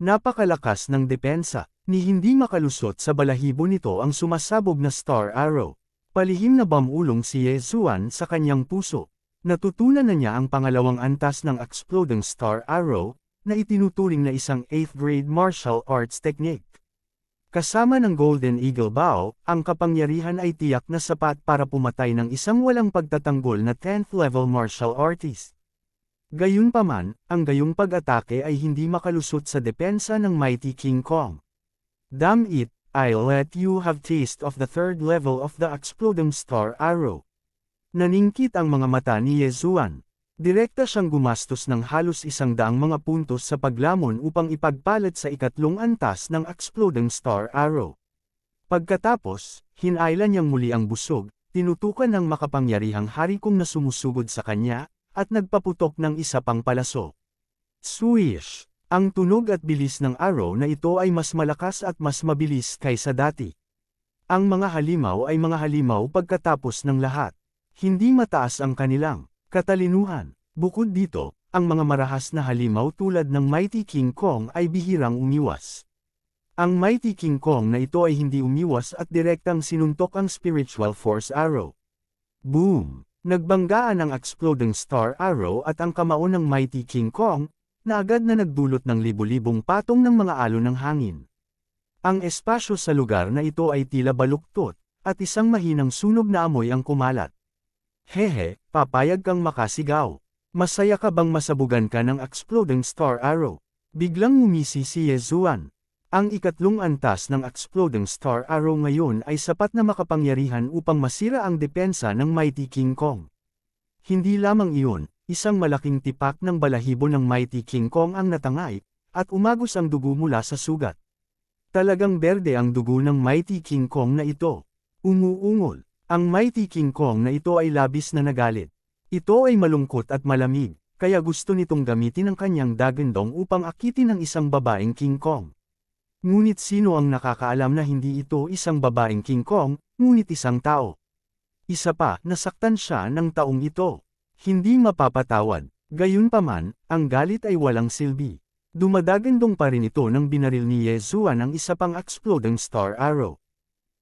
Napakalakas ng depensa, ni hindi makalusot sa balahibo nito ang sumasabog na Star Arrow. Palihim na bamulong si Yezuan sa kanyang puso. Natutunan na niya ang pangalawang antas ng Exploding Star Arrow, na itinuturing na isang 8th grade martial arts technique. Kasama ng Golden Eagle Bow, ang kapangyarihan ay tiyak na sapat para pumatay ng isang walang pagtatanggol na 10th level martial artist. Gayunpaman, ang gayong pag-atake ay hindi makalusot sa depensa ng Mighty King Kong. Damn it, I'll let you have taste of the 3rd level of the Exploding Star Arrow. Naningkit ang mga mata ni Yezuan. Direkta siyang gumastos ng halos 100 mga puntos sa paglamon upang ipagpalit sa ikatlong antas ng Exploding Star Arrow. Pagkatapos, hinayla niyang muli ang busog, tinutukan ng makapangyarihang hari kung na sumusugod sa kanya, at nagpaputok ng isa pang palaso. Swish! Ang tunog at bilis ng arrow na ito ay mas malakas at mas mabilis kaysa dati. Ang mga halimaw ay mga halimaw pagkatapos ng lahat. Hindi mataas ang kanilang katalinuhan. Bukod dito, ang mga marahas na halimaw tulad ng Mighty King Kong ay bihirang umiwas. Ang Mighty King Kong na ito ay hindi umiwas at direktang sinuntok ang Spiritual Force Arrow. Boom! Nagbanggaan ang Exploding Star Arrow at ang kamao ng Mighty King Kong, na agad na nagdulot ng libu-libong patong ng mga alon ng hangin. Ang espasyo sa lugar na ito ay tila baluktot, at isang mahinang sunog na amoy ang kumalat. Hehe, papayag kang makasigaw. Masaya ka bang masabugan ka ng Exploding Star Arrow? Biglang ngumisi si Yezuan. Ang ikatlong antas ng Exploding Star Arrow ngayon ay sapat na makapangyarihan upang masira ang depensa ng Mighty King Kong. Hindi lamang iyon, isang malaking tipak ng balahibo ng Mighty King Kong ang natangay, at umagos ang dugo mula sa sugat. Talagang berde ang dugo ng Mighty King Kong na ito. Umuungol. Ang Mighty King Kong na ito ay labis na nagalit. Ito ay malungkot at malamig, kaya gusto nitong gamitin ang kanyang dagandong upang akitin ang isang babaeng King Kong. Ngunit sino ang nakakaalam na hindi ito isang babaeng King Kong, ngunit isang tao? Isa pa, nasaktan siya ng taong ito. Hindi mapapatawad. Gayunpaman, ang galit ay walang silbi. Dumadagandong pa rin ito nang binaril ni Yezuan ang isa pang exploding star arrow.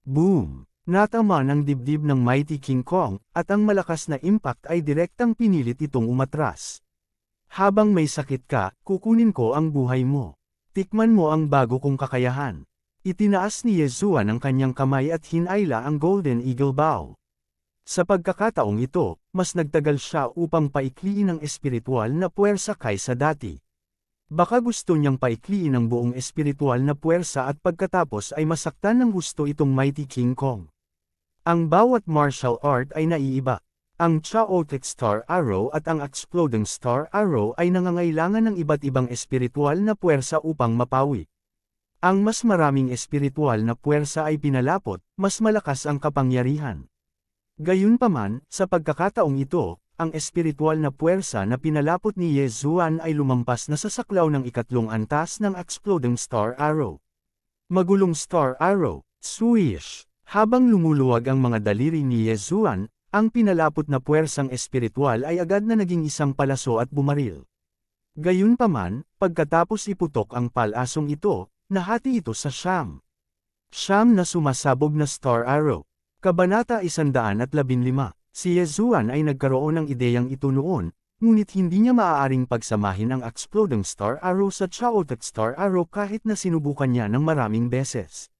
Boom! Natama ng dibdib ng Mighty King Kong, at ang malakas na impact ay direktang pinilit itong umatras. Habang may sakit ka, kukunin ko ang buhay mo. Tikman mo ang bago kong kakayahan. Itinaas ni Yezuan ang kanyang kamay at hinayla ang Golden Eagle Bow. Sa pagkakataong ito, mas nagtagal siya upang paikliin ang espiritual na puwersa kaysa dati. Baka gusto niyang paikliin ang buong espiritual na puwersa at pagkatapos ay masaktan ng gusto itong Mighty King Kong. Ang bawat martial art ay naiiba. Ang Chaotic Star Arrow at ang Exploding Star Arrow ay nangangailangan ng iba't ibang espiritual na puwersa upang mapawi. Ang mas maraming espiritual na puwersa ay pinalapot, mas malakas ang kapangyarihan. Gayunpaman, sa pagkakataong ito, ang espiritual na puwersa na pinalapot ni Yezuan ay lumampas na sa saklaw ng ikatlong antas ng Exploding Star Arrow. Magulong Star Arrow, swish! Habang lumuluwag ang mga daliri ni Yezuan, ang pinalapot na puwersang espiritual ay agad na naging isang palaso at bumaril. Gayunpaman, pagkatapos iputok ang palasong ito, nahati ito sa siyam na sumasabog na Star Arrow. Kabanata 115. Si Yezuan ay nagkaroon ng ideyang ito noon, ngunit hindi niya maaaring pagsamahin ang Exploding Star Arrow sa Chaotic Star Arrow kahit na sinubukan niya ng maraming beses.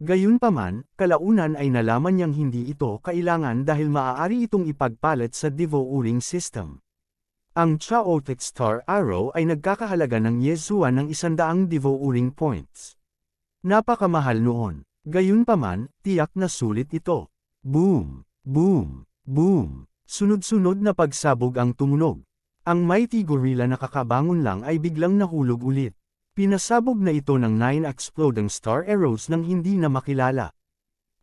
Gayunpaman, kalaunan ay nalaman niyang hindi ito kailangan dahil maaari itong ipagpalit sa devouring system. Ang Chaotic Star Arrow ay nagkakahalaga ng Yezuan ng 100 devouring points. Napakamahal noon. Gayunpaman, tiyak na sulit ito. Boom! Boom! Boom! Sunod-sunod na pagsabog ang tumunog. Ang Mighty Gorilla na kakabangon lang ay biglang nahulog ulit. Pinasabog na ito ng 9 exploding star arrows nang hindi na makilala.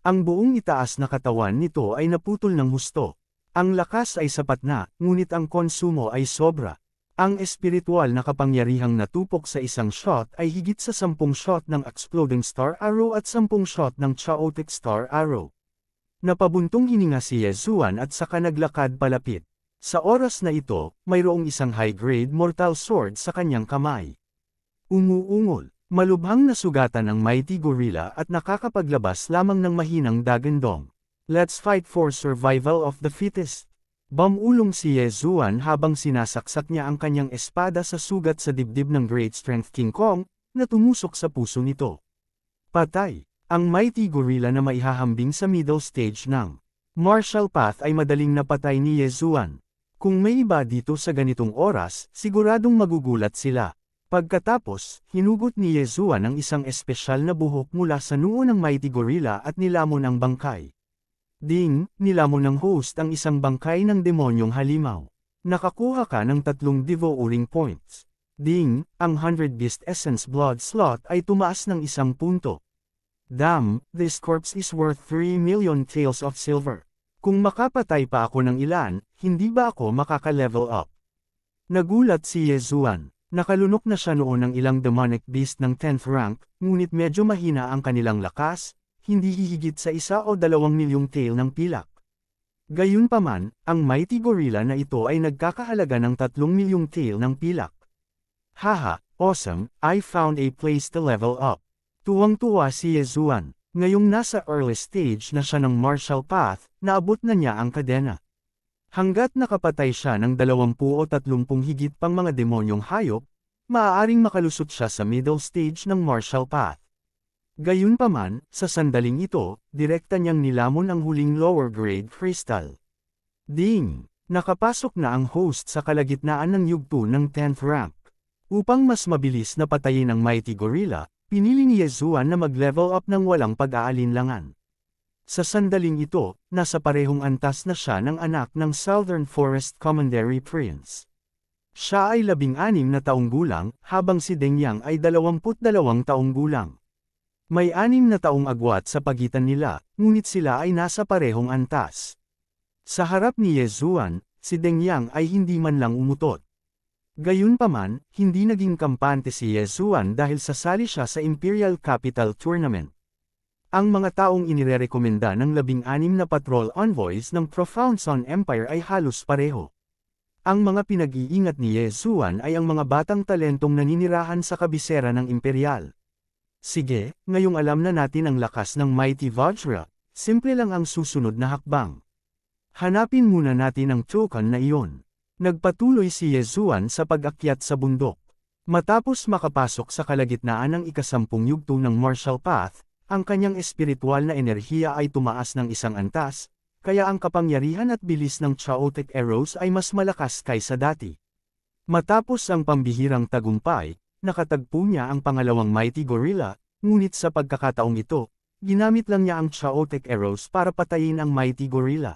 Ang buong itaas na katawan nito ay naputol ng husto. Ang lakas ay sapat na, ngunit ang konsumo ay sobra. Ang espiritual na kapangyarihang natupok sa isang shot ay higit sa 10 shot ng exploding star arrow at 10 shot ng chaotic star arrow. Napabuntong hininga si Yezuan at saka naglakad palapit. Sa oras na ito, mayroong isang high-grade mortal sword sa kanyang kamay. Umuungol, malubhang nasugatan ng Mighty Gorilla at nakakapaglabas lamang ng mahinang dagandong. Let's fight for survival of the fittest. Bumulong si Yezuan habang sinasaksak niya ang kanyang espada sa sugat sa dibdib ng Great Strength King Kong, na tumusok sa puso nito. Patay! Ang Mighty Gorilla na maihahambing sa middle stage ng martial path ay madaling napatay ni Yezuan. Kung may iba dito sa ganitong oras, siguradong magugulat sila. Pagkatapos, hinugot ni Yezuan ang isang espesyal na buhok mula sa noo ng Mighty Gorilla at nilamon ang bangkay. Ding, nilamon ng host ang isang bangkay ng demonyong halimaw. Nakakuha ka ng 3 devouring points. Ding, ang 100 Beast Essence Blood slot ay tumaas ng 1 punto. Damn, this corpse is worth 3 million taels of silver. Kung makapatay pa ako ng ilan, hindi ba ako makaka-level up? Nagulat si Yezuan. Nakalunok na siya noon ng ilang demonic beast ng 10th rank, ngunit medyo mahina ang kanilang lakas, hindi hihigit sa 1 o 2 milyong tael ng pilak. Gayunpaman, ang Mighty Gorilla na ito ay nagkakahalaga ng 3 milyong tael ng pilak. Haha, awesome, I found a place to level up. Tuwang-tuwa si Yezuan. Ngayong nasa early stage na siya ng martial path, naabot na niya ang kadena. Hanggat nakapatay siya ng 20 o 30 higit pang mga demonyong hayop, maaaring makalusot siya sa middle stage ng martial path. Gayunpaman, sa sandaling ito, direkta niyang nilamon ang huling lower grade crystal. Ding! Nakapasok na ang host sa kalagitnaan ng yugto ng 10th rank. Upang mas mabilis na patayin ang Mighty Gorilla, pinili ni Yezuan na mag-level up ng walang pag-aalinlangan. Sa sandaling ito, nasa parehong antas na siya ng anak ng Southern Forest Commandery Prince. Siya ay 16 na taong gulang, habang si Deng Yang ay 22 taong gulang. May 6 na taong agwat sa pagitan nila, ngunit sila ay nasa parehong antas. Sa harap ni Ye Zuan, si Deng Yang ay hindi man lang umutot. Gayunpaman, hindi naging kampante si Ye Zuan dahil sasali siya sa Imperial Capital Tournament. Ang mga taong inirekomenda ng 16 na patrol envoys ng Profound Sun Empire ay halos pareho. Ang mga pinag-iingat ni Ye Zuan ay ang mga batang talentong naninirahan sa kabisera ng Imperial. Sige, ngayong alam na natin ang lakas ng Mighty Vajra, simple lang ang susunod na hakbang. Hanapin muna natin ang token na iyon. Nagpatuloy si Ye Zuan sa pag-akyat sa bundok. Matapos makapasok sa kalagitnaan ng ikasampung yugto ng Martial Path, ang kanyang espiritual na enerhiya ay tumaas ng isang antas, kaya ang kapangyarihan at bilis ng Chaotic Arrows ay mas malakas kaysa dati. Matapos ang pambihirang tagumpay, nakatagpo niya ang pangalawang Mighty Gorilla, ngunit sa pagkakataong ito, ginamit lang niya ang Chaotic Arrows para patayin ang Mighty Gorilla.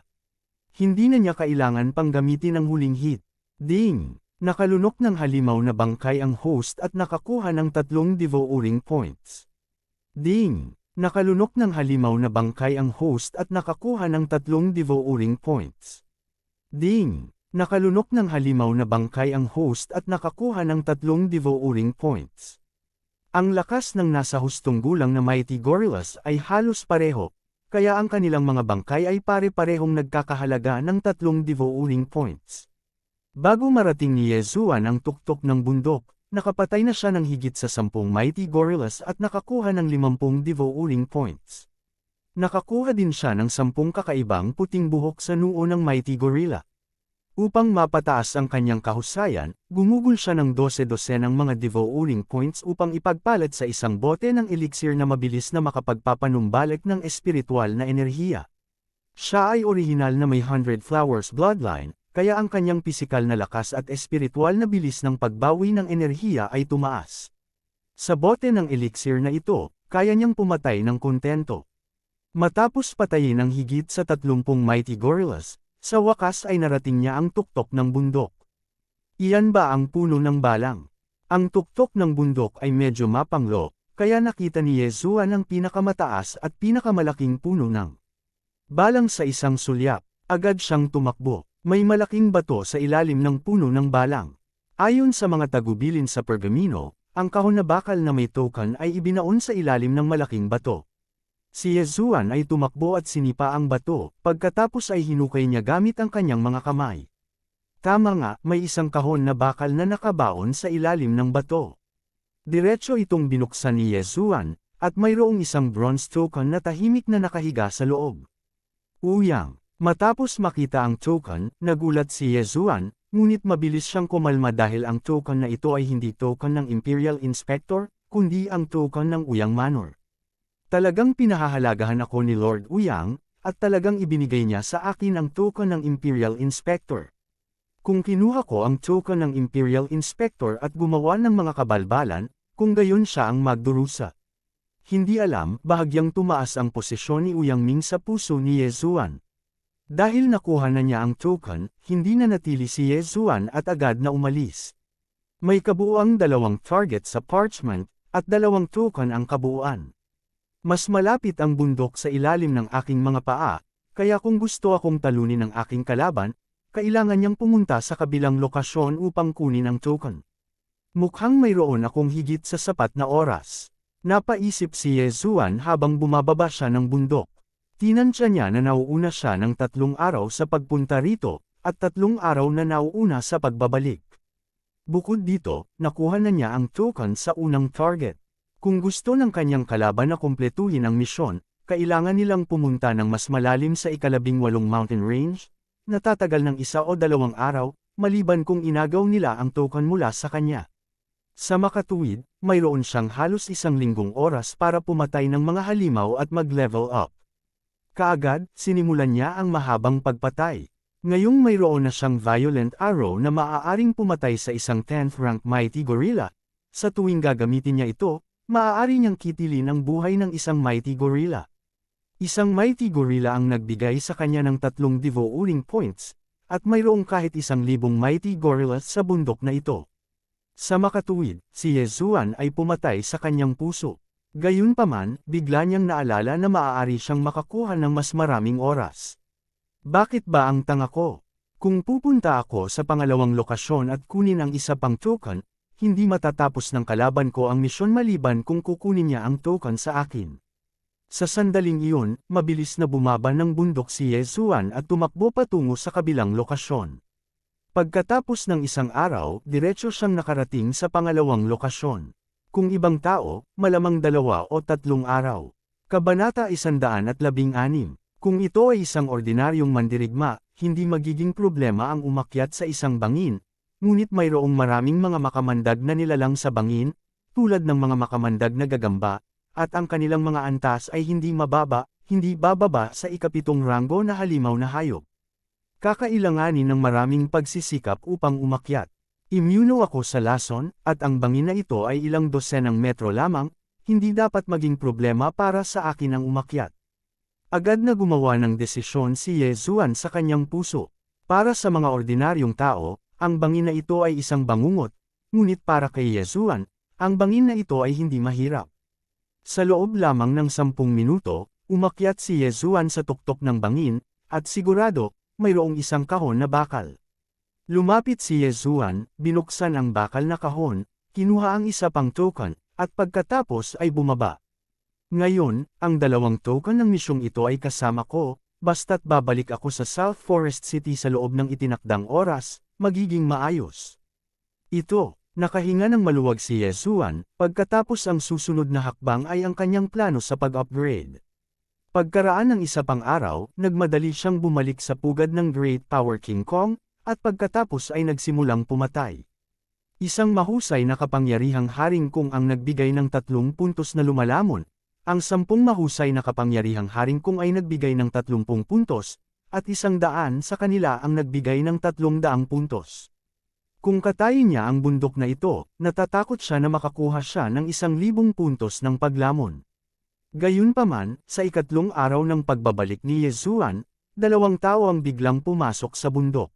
Hindi na niya kailangan pang gamitin ang huling hit. Ding! Nakalunok ng halimaw na bangkay ang host at nakakuha ng 3 devouring points. Ding! Nakalunok ng halimaw na bangkay ang host at nakakuha ng 3 devouring points. Ding! Nakalunok ng halimaw na bangkay ang host at nakakuha ng 3 devouring points. Ang lakas ng nasa hustong gulang na Mighty Gorillas ay halos pareho, kaya ang kanilang mga bangkay ay pare-parehong nagkakahalaga ng 3 devouring points. Bago marating ni Ye Zuan ang tuktok ng bundok, nakapatay na siya ng higit sa 10 Mighty Gorillas at nakakuha ng 50 devouring points. Nakakuha din siya ng 10 kakaibang puting buhok sa noo ng Mighty Gorilla. Upang mapataas ang kanyang kahusayan, gumugol siya ng 12 ng mga devouring points upang ipagpalit sa isang bote ng elixir na mabilis na makapagpapanumbalik ng espiritual na enerhiya. Siya ay orihinal na may 100 Flowers bloodline, kaya ang kanyang pisikal na lakas at espiritual na bilis ng pagbawi ng enerhiya ay tumaas. Sa bote ng elixir na ito, kaya niyang pumatay ng kontento. Matapos patayin ang higit sa 30 Mighty Gorillas, sa wakas ay narating niya ang tuktok ng bundok. Iyan ba ang puno ng balang? Ang tuktok ng bundok ay medyo mapanglo, kaya nakita ni Ye Zuan ang pinakamataas at pinakamalaking puno ng balang sa isang sulyap. Agad siyang tumakbo. May malaking bato sa ilalim ng puno ng balang. Ayon sa mga tagubilin sa pergamino, ang kahon na bakal na may token ay ibinaon sa ilalim ng malaking bato. Si Ye Zuan ay tumakbo at sinipa ang bato, pagkatapos ay hinukay niya gamit ang kanyang mga kamay. Tama nga, may isang kahon na bakal na nakabaon sa ilalim ng bato. Diretso itong binuksan ni Ye Zuan, at mayroong isang bronze token na tahimik na nakahiga sa loob. Uyang! Matapos makita ang token, nagulat si Ye Zuan, ngunit mabilis siyang kumalma dahil ang token na ito ay hindi token ng Imperial Inspector, kundi ang token ng Uyang Manor. Talagang pinahahalagahan ako ni Lord Uyang, at talagang ibinigay niya sa akin ang token ng Imperial Inspector. Kung kinuha ko ang token ng Imperial Inspector at gumawa ng mga kabalbalan, kung gayon siya ang magdurusa. Hindi alam, bahagyang tumaas ang posisyon ni Uyang Ming sa puso ni Ye Zuan. Dahil nakuha na niya ang token, hindi na natili si Ye Zuan at agad na umalis. May kabuuang 2 target sa parchment, at 2 token ang kabuuan. Mas malapit ang bundok sa ilalim ng aking mga paa, kaya kung gusto akong talunin ang aking kalaban, kailangan niyang pumunta sa kabilang lokasyon upang kunin ang token. Mukhang mayroon akong higit sa sapat na oras. Napaisip si Ye Zuan habang bumababa siya ng bundok. Tinansya niya na nauuna siya ng 3 araw sa pagpunta rito, at 3 araw na nauuna sa pagbabalik. Bukod dito, nakuha na niya ang token sa unang target. Kung gusto ng kanyang kalaban na kumpletuhin ang misyon, kailangan nilang pumunta ng mas malalim sa ika-18 mountain range, na tatagal ng 1 o 2 araw, maliban kung inagaw nila ang token mula sa kanya. Sa makatuwid, mayroon siyang halos 1 linggong oras para pumatay ng mga halimaw at mag-level up. Kaagad, sinimulan niya ang mahabang pagpatay. Ngayong mayroon na siyang violent arrow na maaaring pumatay sa isang 10th rank Mighty Gorilla. Sa tuwing gagamitin niya ito, maaari niyang kitilin ang buhay ng isang Mighty Gorilla. Isang mighty gorilla ang nagbigay sa kanya ng 3 devouring points, at mayroong kahit 1,000 mighty gorillas sa bundok na ito. Sa makatuwid, si Yezuan ay pumatay sa kanyang puso. Gayunpaman, bigla niyang naalala na maaari siyang makakuha ng mas maraming oras. Bakit ba ang tanga ko? Kung pupunta ako sa pangalawang lokasyon at kunin ang isa pang token, hindi matatapos ng kalaban ko ang misyon maliban kung kukunin niya ang token sa akin. Sa sandaling iyon, mabilis na bumaba ng bundok si Yezuan at tumakbo patungo sa kabilang lokasyon. Pagkatapos ng isang araw, diretso siyang nakarating sa pangalawang lokasyon. Kung ibang tao, malamang 2 o 3 araw. Kabanata 116. Kung ito ay isang ordinaryong mandirigma, hindi magiging problema ang umakyat sa isang bangin, ngunit mayroong maraming mga makamandag na nilalang sa bangin, tulad ng mga makamandag na gagamba, at ang kanilang mga antas ay hindi bababa sa ikapitong ranggo na halimaw na hayop. Kakailanganin ng maraming pagsisikap upang umakyat. Immuno ako sa lason, at ang bangin na ito ay ilang dosenang metro lamang, hindi dapat maging problema para sa akin ang umakyat. Agad na gumawa ng desisyon si Yezuan sa kanyang puso. Para sa mga ordinaryong tao, ang bangin na ito ay isang bangungot, ngunit para kay Yezuan, ang bangin na ito ay hindi mahirap. Sa loob lamang ng 10 minuto, umakyat si Yezuan sa tuktok ng bangin, at sigurado, mayroong isang kahon na bakal. Lumapit si Yezuan, binuksan ang bakal na kahon, kinuha ang isa pang token, at pagkatapos ay bumaba. Ngayon, ang 2 token ng misyong ito ay kasama ko, basta't babalik ako sa South Forest City sa loob ng itinakdang oras, magiging maayos. Ito. Nakahinga ng maluwag si Yezuan, pagkatapos ang susunod na hakbang ay ang kanyang plano sa pag-upgrade. Pagkaraan ng isa pang araw, nagmadali siyang bumalik sa pugad ng Great Power King Kong, at pagkatapos ay nagsimulang pumatay. Isang mahusay na kapangyarihang haring kung ang nagbigay ng 3 puntos na lumalamon, ang 10 mahusay na kapangyarihang haring kung ay nagbigay ng 30 puntos, at 100 sa kanila ang nagbigay ng 300 puntos. Kung katayin niya ang bundok na ito, natatakot siya na makakuha siya ng 1,000 puntos ng paglamon. Gayunpaman, sa ikatlong araw ng pagbabalik ni Yezuan, 2 tao ang biglang pumasok sa bundok.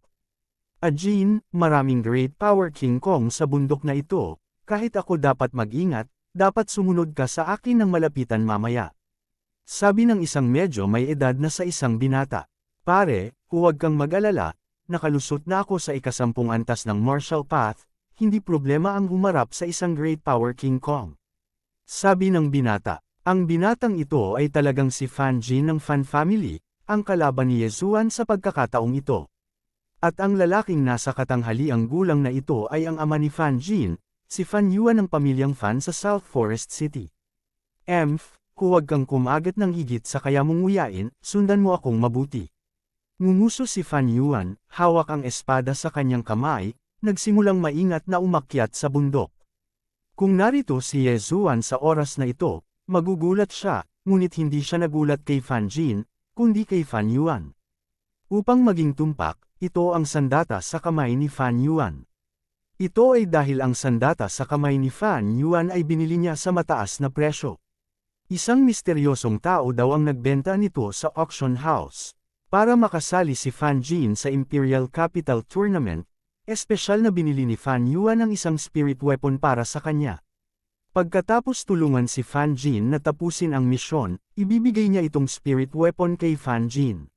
Ajin, maraming Great Power King Kong sa bundok na ito, kahit ako dapat mag-ingat, dapat sumunod ka sa akin ng malapitan mamaya. Sabi ng isang medyo may edad na sa isang binata. Pare, huwag kang mag-alala. Nakalusot na ako sa ika-10 antas ng Marshall Path, hindi problema ang humarap sa isang Great Power King Kong. Sabi ng binata, ang binatang ito ay talagang si Fan Jin ng Fan Family, ang kalaban ni Yezuan sa pagkakataong ito. At ang lalaking nasa katanghaliang gulang na ito ay ang ama ni Fan Jin, si Fan Yuan ng pamilyang Fan sa South Forest City. Huwag kang kumagat ng higit sa kaya mong nguyain, sundan mo akong mabuti. Ngumuso si Fan Yuan, hawak ang espada sa kanyang kamay, nagsimulang maingat na umakyat sa bundok. Kung narito si Yezuan sa oras na ito, magugulat siya, ngunit hindi siya nagulat kay Fan Jin, kundi kay Fan Yuan. Upang maging tumpak, ito ang sandata sa kamay ni Fan Yuan. Ito ay dahil ang sandata sa kamay ni Fan Yuan ay binili niya sa mataas na presyo. Isang misteryosong tao daw ang nagbenta nito sa auction house. Para makasali si Fan Jin sa Imperial Capital Tournament, espesyal na binili ni Fan Yuan ang isang spirit weapon para sa kanya. Pagkatapos tulungan si Fan Jin na tapusin ang misyon, ibibigay niya itong spirit weapon kay Fan Jin.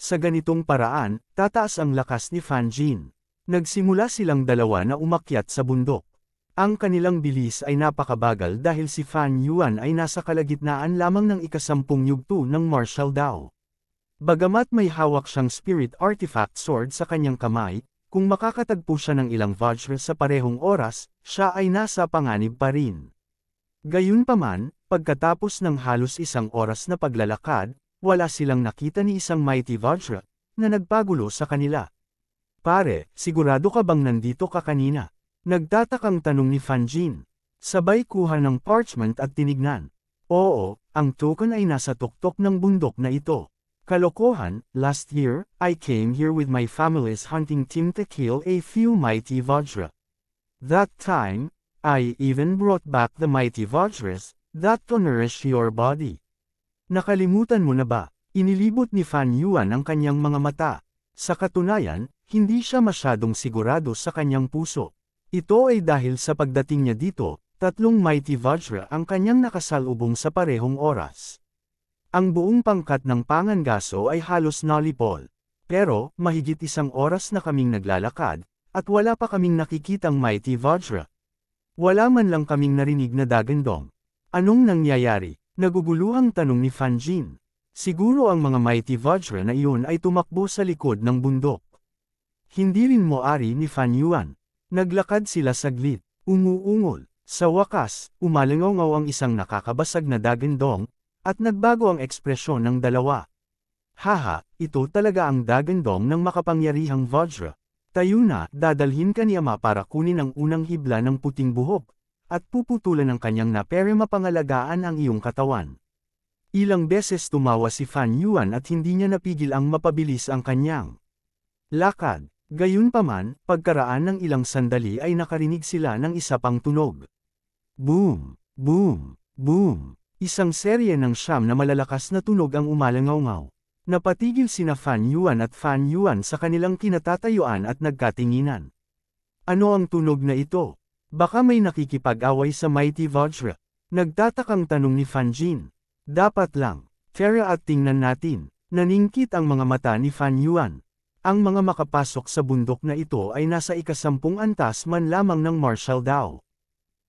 Sa ganitong paraan, tataas ang lakas ni Fan Jin. Nagsimula silang dalawa na umakyat sa bundok. Ang kanilang bilis ay napakabagal dahil si Fan Yuan ay nasa kalagitnaan lamang ng ika-10 yugto ng martial Dao. Bagamat may hawak siyang spirit artifact sword sa kanyang kamay, kung makakatagpo siya ng ilang Vajra sa parehong oras, siya ay nasa panganib pa rin. Gayunpaman, pagkatapos ng halos 1 oras na paglalakad, wala silang nakita ni isang mighty Vajra, na nagpagulo sa kanila. Pare, sigurado ka bang nandito ka kanina? Nagtatakang tanong ni Fan Jin. Sabay kuha ng parchment at tinignan. Oo, ang token ay nasa tuktok ng bundok na ito. Kalokohan, last year, I came here with my family's hunting team to kill a few mighty Vajra. That time, I even brought back the mighty Vajras, that to nourish your body. Nakalimutan mo na ba? Inilibot ni Fan Yuan ang kanyang mga mata. Sa katunayan, hindi siya masyadong sigurado sa kanyang puso. Ito ay dahil sa pagdating niya dito, 3 Mighty Vajra ang kanyang nakasalubong sa parehong oras. Ang buong pangkat ng Pangangaso ay halos nalipol. Pero, mahigit 1 oras na kaming naglalakad, at wala pa kaming nakikitang Mighty Vajra. Wala man lang kaming narinig na dagandong. Anong nangyayari? Naguguluhang tanong ni Fan Jin. Siguro ang mga Mighty Vajra na iyon ay tumakbo sa likod ng bundok. Hindi rin moari ni Fan Yuan. Naglakad sila saglit, umuungol. Sa wakas, umalangaw ang isang nakakabasag na dagandong, at nagbago ang ekspresyon ng dalawa. Haha, ito talaga ang dagandong ng makapangyarihang Vajra. Tayo na, dadalhin ka ni Ama para kunin ang unang hibla ng puting buhok, at puputulan ng kanyang napere mapangalagaan ang iyong katawan. Ilang beses tumawa si Fan Yuan at hindi niya napigil ang mapabilis ang kanyang lakad. Gayunpaman, pagkaraan ng ilang sandali ay nakarinig sila ng isa pang tunog. Boom! Boom! Boom! Isang serye ng 9 na malalakas na tunog ang umalangaw-ngaw. Napatigil sina Fan Yuan at Fan Yuan sa kanilang kinatatayuan at nagkatinginan. Ano ang tunog na ito? Baka may nakikipag-away sa Mighty Vajra. Nagtatakang tanong ni Fan Jin. Dapat lang. Tara at tingnan natin. Naningkit ang mga mata ni Fan Yuan. Ang mga makapasok sa bundok na ito ay nasa 10 antas man lamang ng Martial Dao.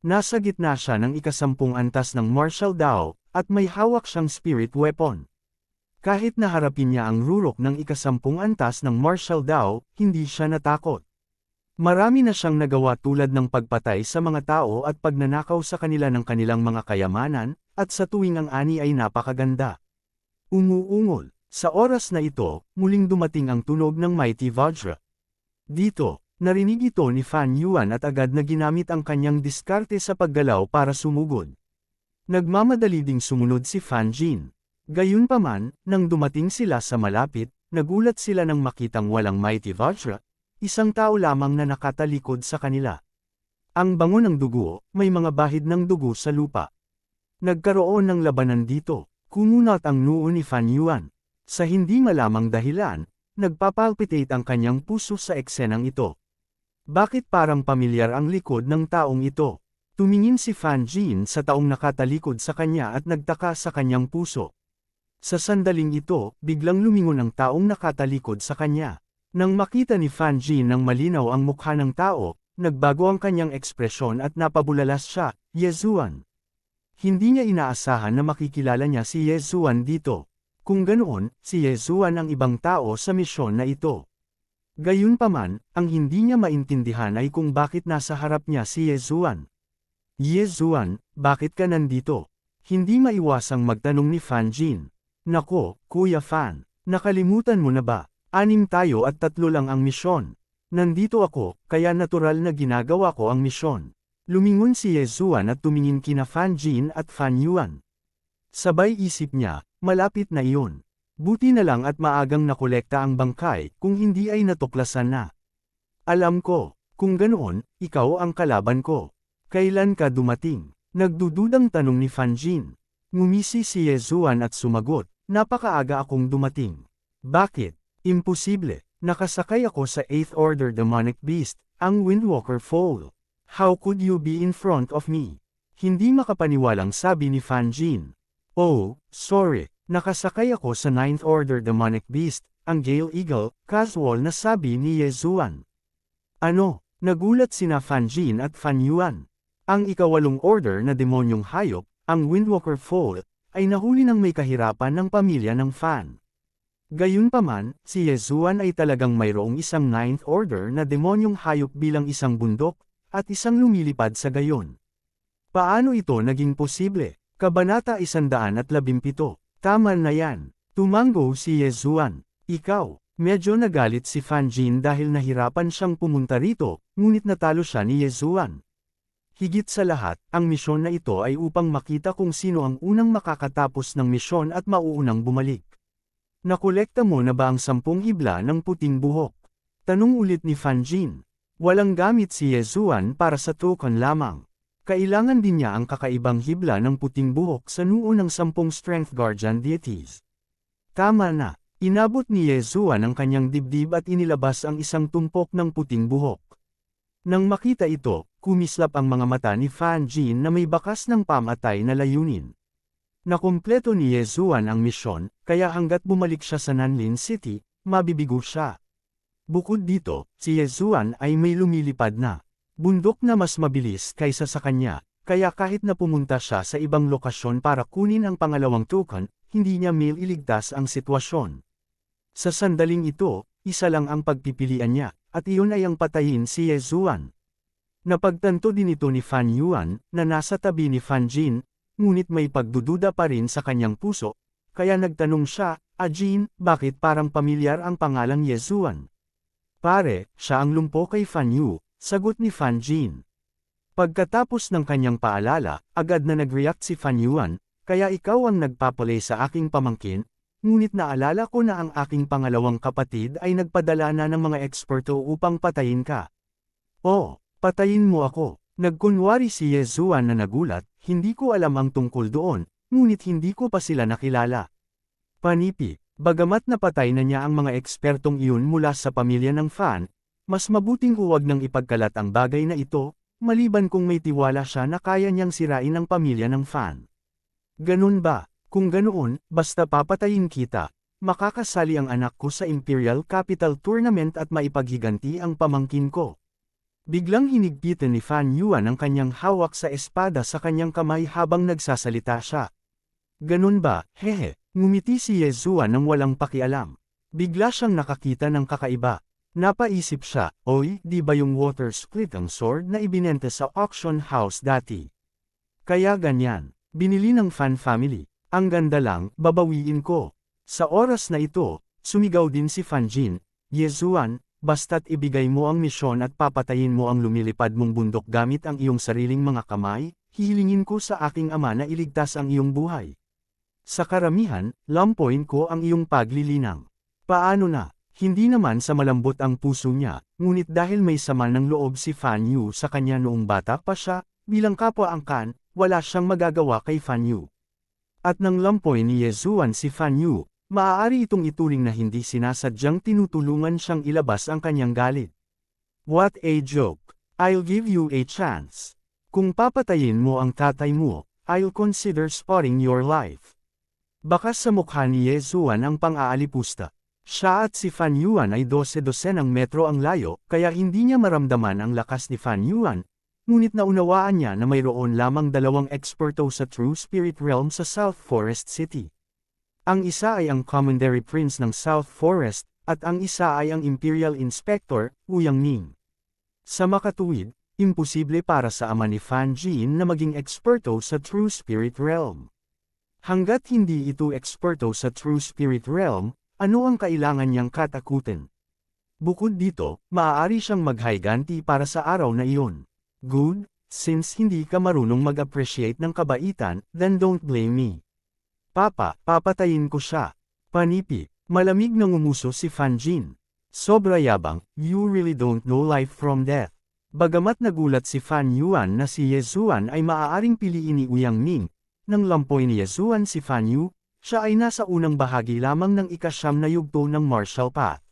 Nasa gitna siya ng 10 antas ng Martial Dao, at may hawak siyang spirit weapon. Kahit naharapin niya ang rurok ng 10 antas ng Martial Dao, hindi siya natakot. Marami na siyang nagawa tulad ng pagpatay sa mga tao at pagnanakaw sa kanila ng kanilang mga kayamanan, at sa tuwing ang ani ay napakaganda. Umuungol. Sa oras na ito, muling dumating ang tunog ng Mighty Vajra. Dito, narinig ito ni Fan Yuan at agad na ginamit ang kanyang diskarte sa paggalaw para sumugod. Nagmamadali ding sumunod si Fan Jin. Gayunpaman, nang dumating sila sa malapit, nagulat sila nang makitang walang Mighty Vajra, isang tao lamang na nakatalikod sa kanila. Ang bango ng dugo, may mga bahid ng dugo sa lupa. Nagkaroon ng labanan dito, kumunat ang noo ni Fan Yuan. Sa hindi malamang dahilan, nagpapalpitate ang kanyang puso sa eksenang ito. Bakit parang pamilyar ang likod ng taong ito? Tumingin si Fan Jin sa taong nakatalikod sa kanya at nagtaka sa kanyang puso. Sa sandaling ito, biglang lumingon ang taong nakatalikod sa kanya. Nang makita ni Fan Jin ng malinaw ang mukha ng tao, nagbago ang kanyang ekspresyon at napabulalas siya, Yezuan. Hindi niya inaasahan na makikilala niya si Yezuan dito. Kung ganoon, si Yezuan ang ibang tao sa misyon na ito. Gayunpaman, ang hindi niya maintindihan ay kung bakit nasa harap niya si Yezuan. Yezuan, bakit ka nandito? Hindi maiwasang magtanong ni Fan Jin. Nako, Kuya Fan, nakalimutan mo na ba? 6 tayo at 3 lang ang misyon. Nandito ako, kaya natural na ginagawa ko ang misyon. Lumingon si Yezuan at tumingin kina Fan Jin at Fan Yuan. Sabay isip niya, malapit na iyon. Buti na lang at maagang nakolekta ang bangkay, kung hindi ay natuklasan na. Alam ko, kung ganoon, ikaw ang kalaban ko. Kailan ka dumating? Nagdududang tanong ni Fan Jin. Ngumisi si Yezuan at sumagot, napakaaga akong dumating. Bakit? Imposible. Nakasakay ako sa 8th Order Demonic Beast, ang Windwalker Foal. How could you be in front of me? Hindi makapaniwalang sabi ni Fan Jin. Oh, sorry. Nakasakay ako sa 9th Order Demonic Beast, ang Gale Eagle, casual na sabi ni Yezuan. Ano? Nagulat sina Fan Jin at Fan Yuan. Ang ika-8 order na demonyong hayop, ang Windwalker Foal, ay nahuli ng may kahirapan ng pamilya ng Fan. Gayunpaman, si Yezuan ay talagang mayroong isang 9th order na demonyong hayop bilang isang bundok, at isang lumilipad sa gayon. Paano ito naging posible? Kabanata 117. Tama na yan. Tumango si Yezuan. Ikaw. Medyo nagalit si Fan Jin dahil nahirapan siyang pumunta rito, ngunit natalo siya ni Yezuan. Higit sa lahat, ang misyon na ito ay upang makita kung sino ang unang makakatapos ng misyon at mauunang bumalik. Nakolekta mo na ba ang 10 hibla ng puting buhok? Tanong ulit ni Fan Jin. Walang gamit si Yezuan para sa token lamang. Kailangan din niya ang kakaibang hibla ng puting buhok sa noo ng 10 Strength Guardian deities. Tama na, inabot ni Yezuan ang kanyang dibdib at inilabas ang isang tumpok ng puting buhok. Nang makita ito, kumislap ang mga mata ni Fan Jin na may bakas ng pamatay na layunin. Nakumpleto ni Yezuan ang misyon, kaya hanggat bumalik siya sa Nanlin City, mabibigo siya. Bukod dito, si Yezuan ay may lumilipad na bundok na mas mabilis kaysa sa kanya, kaya kahit na pumunta siya sa ibang lokasyon para kunin ang pangalawang token, hindi niya iligtas ang sitwasyon. Sa sandaling ito, isa lang ang pagpipilian niya, at iyon ay ang patayin si Yezuan. Napagtanto din ito ni Fan Yuan, na nasa tabi ni Fan Jin, ngunit may pagdududa pa rin sa kanyang puso, kaya nagtanong siya, Jin, bakit parang pamilyar ang pangalang Yezuan? Pare, siya ang lumpo kay Fan Yu, sagot ni Fan Jin. Pagkatapos ng kanyang paalala, agad na nag-react si Fan Yuan, kaya ikaw ang nagpapalay sa aking pamangkin, ngunit naalala ko na ang aking pangalawang kapatid ay nagpadala na ng mga eksperto upang patayin ka. Oh, patayin mo ako. Nagkunwari si Yezuan na nagulat, hindi ko alam ang tungkol doon, ngunit hindi ko pa sila nakilala. Panipi, bagamat napatay na niya ang mga ekspertong iyon mula sa pamilya ng Fan, mas mabuting huwag nang ipagkalat ang bagay na ito, maliban kung may tiwala siya na kaya niyang sirain ang pamilya ng Fan. Ganun ba? Kung ganoon, basta papatayin kita, makakasali ang anak ko sa Imperial Capital Tournament at maipaghiganti ang pamangkin ko. Biglang hinigpitan ni Fan Yuan ang kanyang hawak sa espada sa kanyang kamay habang nagsasalita siya. Ganun ba? Hehe, ngumiti si Yezuan nang walang pakialam. Bigla siyang nakakita ng kakaiba. Napaisip siya, oy, di ba yung water split ang sword na ibinenta sa auction house dati? Kaya ganyan, binili ng Fan family. Ang ganda lang, babawiin ko. Sa oras na ito, sumigaw din si Fan Jin, Yezuan, basta't ibigay mo ang misyon at papatayin mo ang lumilipad mong bundok gamit ang iyong sariling mga kamay, hihilingin ko sa aking ama na iligtas ang iyong buhay. Sa karamihan, lampoin ko ang iyong paglilinang. Paano na? Hindi naman sa malambot ang puso niya, ngunit dahil may sama ng loob si Fan Yu sa kanya noong bata pa siya, bilang kapwa angkan, wala siyang magagawa kay Fan Yu. At nang lampoy ni Yezuan si Fan Yu, maaari itong ituring na hindi sinasadyang tinutulungan siyang ilabas ang kanyang galit. What a joke! I'll give you a chance. Kung papatayin mo ang tatay mo, I'll consider spotting your life. Bakas sa mukha ni Yezuan ang pang-aalipusta. Siya at si Fan Yuan ay 12-12 metro ang layo, kaya hindi niya maramdaman ang lakas ni Fan Yuan, ngunit naunawaan niya na mayroon lamang dalawang eksperto sa True Spirit Realm sa South Forest City. Ang isa ay ang Commandery Prince ng South Forest, at ang isa ay ang Imperial Inspector, Ouyang Ning. Sa makatuwid, imposible para sa ama ni Fan Jin na maging eksperto sa True Spirit Realm. Hanggat hindi ito eksperto sa True Spirit Realm, ano ang kailangan niyang katakutin? Bukod dito, maaari siyang maghiganti para sa araw na iyon. Good, since hindi ka marunong mag-appreciate ng kabaitan, then don't blame me. Papa, papatayin ko siya. Panipi, malamig na ngumuso si Fan Jin. Sobra yabang, you really don't know life from death. Bagamat nagulat si Fan Yuan na si Yezuan ay maaaring piliin ni Ouyang Ning, nang lampoy ni Yezuan si Fan Yu, siya ay nasa unang bahagi lamang ng ika-9 na yugto ng martial path.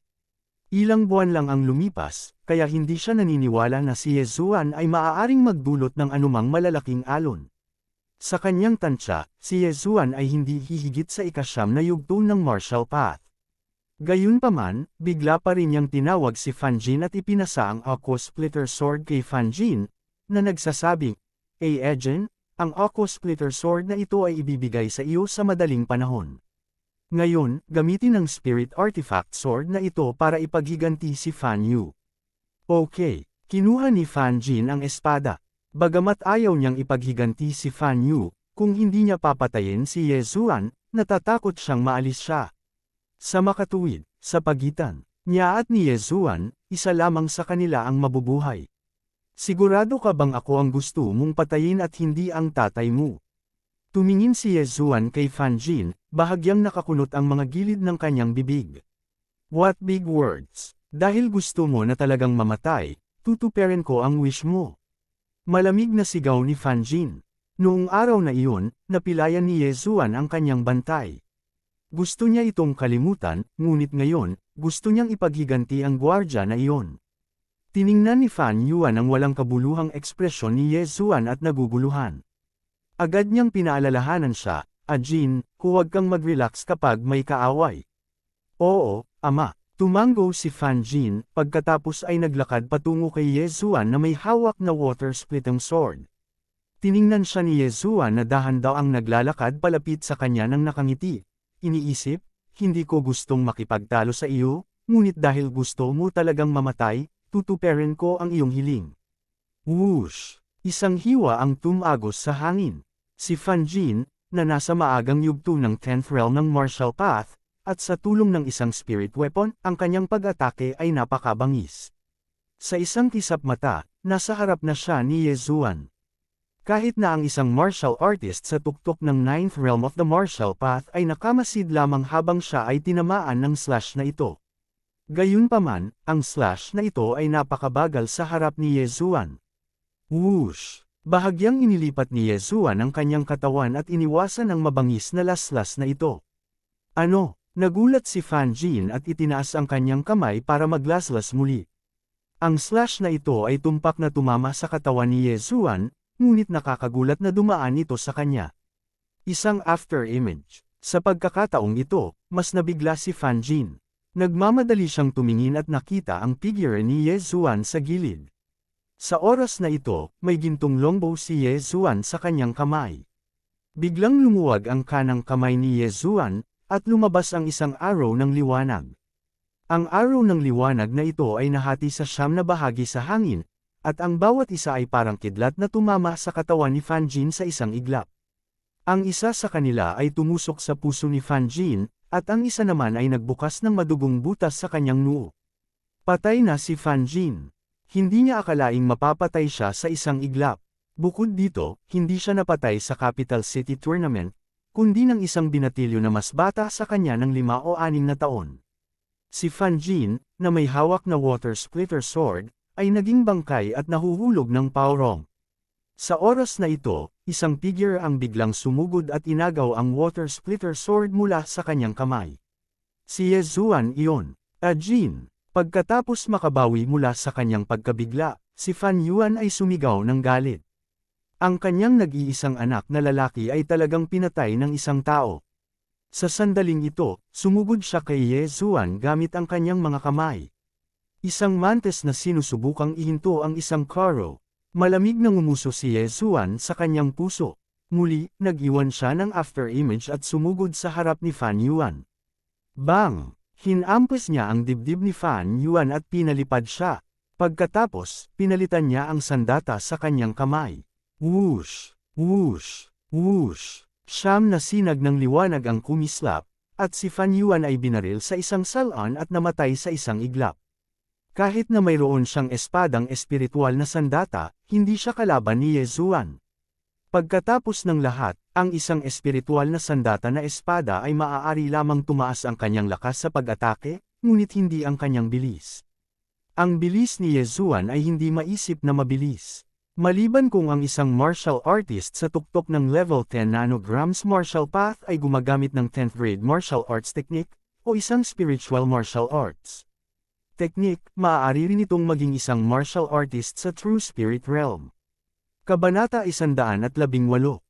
Ilang buwan lang ang lumipas, kaya hindi siya naniniwala na si Yezuan ay maaaring magdulot ng anumang malalaking alon. Sa kanyang tansya, si Yezuan ay hindi hihigit sa ika-9 na yugto ng martial path. Gayunpaman, bigla pa rin niyang tinawag si Fan Jin at ipinasa ang Aqua Splitter Sword kay Fan Jin, na nagsasabing, Ejen, ang Aqua Splitter Sword na ito ay ibibigay sa iyo sa madaling panahon. Ngayon, gamitin ang Spirit Artifact Sword na ito para ipaghiganti si Fan Yu. Okay, kinuha ni Fan Jin ang espada. Bagamat ayaw niyang ipaghiganti si Fan Yu, kung hindi niya papatayin si Yezuan, natatakot siyang maalis siya. Sa makatuwid, sa pagitan niya at ni Yezuan, isa lamang sa kanila ang mabubuhay. Sigurado ka bang ako ang gusto mong patayin at hindi ang tatay mo? Tumingin si Yezuan kay Fan Jin, bahagyang nakakunot ang mga gilid ng kanyang bibig. What big words! Dahil gusto mo na talagang mamatay, tutuperin ko ang wish mo. Malamig na sigaw ni Fan Jin. Noong araw na iyon, napilayan ni Yezuan ang kanyang bantay. Gusto niya itong kalimutan, ngunit ngayon, gusto niyang ipaghiganti ang gwardya na iyon. Tiningnan ni Fan Yuan ang walang kabuluhang ekspresyon ni Yezuan at naguguluhan. Agad niyang pinaalalahanan siya, Jin, huwag kang mag-relax kapag may kaaway. Oo, ama. Tumango si Fan Jin, pagkatapos ay naglakad patungo kay Yezuan na may hawak na water-splitting sword. Tiningnan siya ni Yezuan na dahan-daw ang naglalakad palapit sa kanya nang nakangiti. Iniisip, hindi ko gustong makipagtalo sa iyo, ngunit dahil gusto mo talagang mamatay, tutuperin ko ang iyong hiling. Whoosh! Isang hiwa ang tumagos sa hangin. Si Fan Jin, na nasa maagang yugto ng 10th realm ng martial path, at sa tulong ng isang spirit weapon, ang kanyang pag-atake ay napakabangis. Sa isang kisap mata, nasa harap na siya ni Yezuan. Kahit na ang isang martial artist sa tuktok ng 9th realm of the martial path ay nakamasid lamang habang siya ay tinamaan ng slash na ito. Gayunpaman, ang slash na ito ay napakabagal sa harap ni Yezuan. Whoosh! Bahagyang inilipat ni Yezuan ang kanyang katawan at iniwasan ang mabangis na laslas na ito. Ano? Nagulat si Fan Jin at itinaas ang kanyang kamay para maglaslas muli. Ang slash na ito ay tumpak na tumama sa katawan ni Yezuan, ngunit nakakagulat na dumaan ito sa kanya. Isang after image. Sa pagkakataong ito, mas nabigla si Fan Jin. Nagmamadali siyang tumingin at nakita ang figure ni Yezuan sa gilid. Sa oras na ito, may gintong longbow si Yezuan sa kanyang kamay. Biglang lumuwag ang kanang kamay ni Yezuan, at lumabas ang isang arrow ng liwanag. Ang arrow ng liwanag na ito ay nahati sa 9 na bahagi sa hangin, at ang bawat isa ay parang kidlat na tumama sa katawan ni Fan Jin sa isang iglap. Ang isa sa kanila ay tumusok sa puso ni Fan Jin, at ang isa naman ay nagbukas ng madugong butas sa kanyang noo. Patay na si Fan Jin. Hindi niya akalaing mapapatay siya sa isang iglap. Bukod dito, hindi siya napatay sa Capital City Tournament, kundi ng isang binatilyo na mas bata sa kanya ng 5 o 6 na taon. Si Fan Jin, na may hawak na water splitter sword, ay naging bangkay at nahuhulog ng paurong. Sa oras na ito, isang figure ang biglang sumugod at inagaw ang water splitter sword mula sa kanyang kamay. Si Yezuan iyon. Jin. Pagkatapos makabawi mula sa kanyang pagkabigla, si Fan Yuan ay sumigaw ng galit. Ang kanyang nag-iisang anak na lalaki ay talagang pinatay ng isang tao. Sa sandaling ito, sumugod siya kay Yezuan gamit ang kanyang mga kamay. Isang mantis na sinusubukang ihinto ang isang karo. Malamig na ngumuso si Yezuan sa kanyang puso. Muli, nag-iwan siya ng after image at sumugod sa harap ni Fan Yuan. Bang! Hinampas niya ang dibdib ni Fan Yuan at pinalipad siya. Pagkatapos, pinalitan niya ang sandata sa kanyang kamay. Whoosh! Whoosh! Whoosh! 9 na sinag ng liwanag ang kumislap, at si Fan Yuan ay binaril sa isang salon at namatay sa isang iglap. Kahit na mayroon siyang espadang espiritual na sandata, hindi siya kalaban ni Yezuan. Pagkatapos ng lahat, ang isang espiritual na sandata na espada ay maaari lamang tumaas ang kanyang lakas sa pag-atake, ngunit hindi ang kanyang bilis. Ang bilis ni Yezuan ay hindi maisip na mabilis. Maliban kung ang isang martial artist sa tuktok ng level 10 nanograms martial path ay gumagamit ng 10th grade martial arts technique, o isang spiritual martial arts technique, maaari rin itong maging isang martial artist sa true spirit realm. Kabanata 118.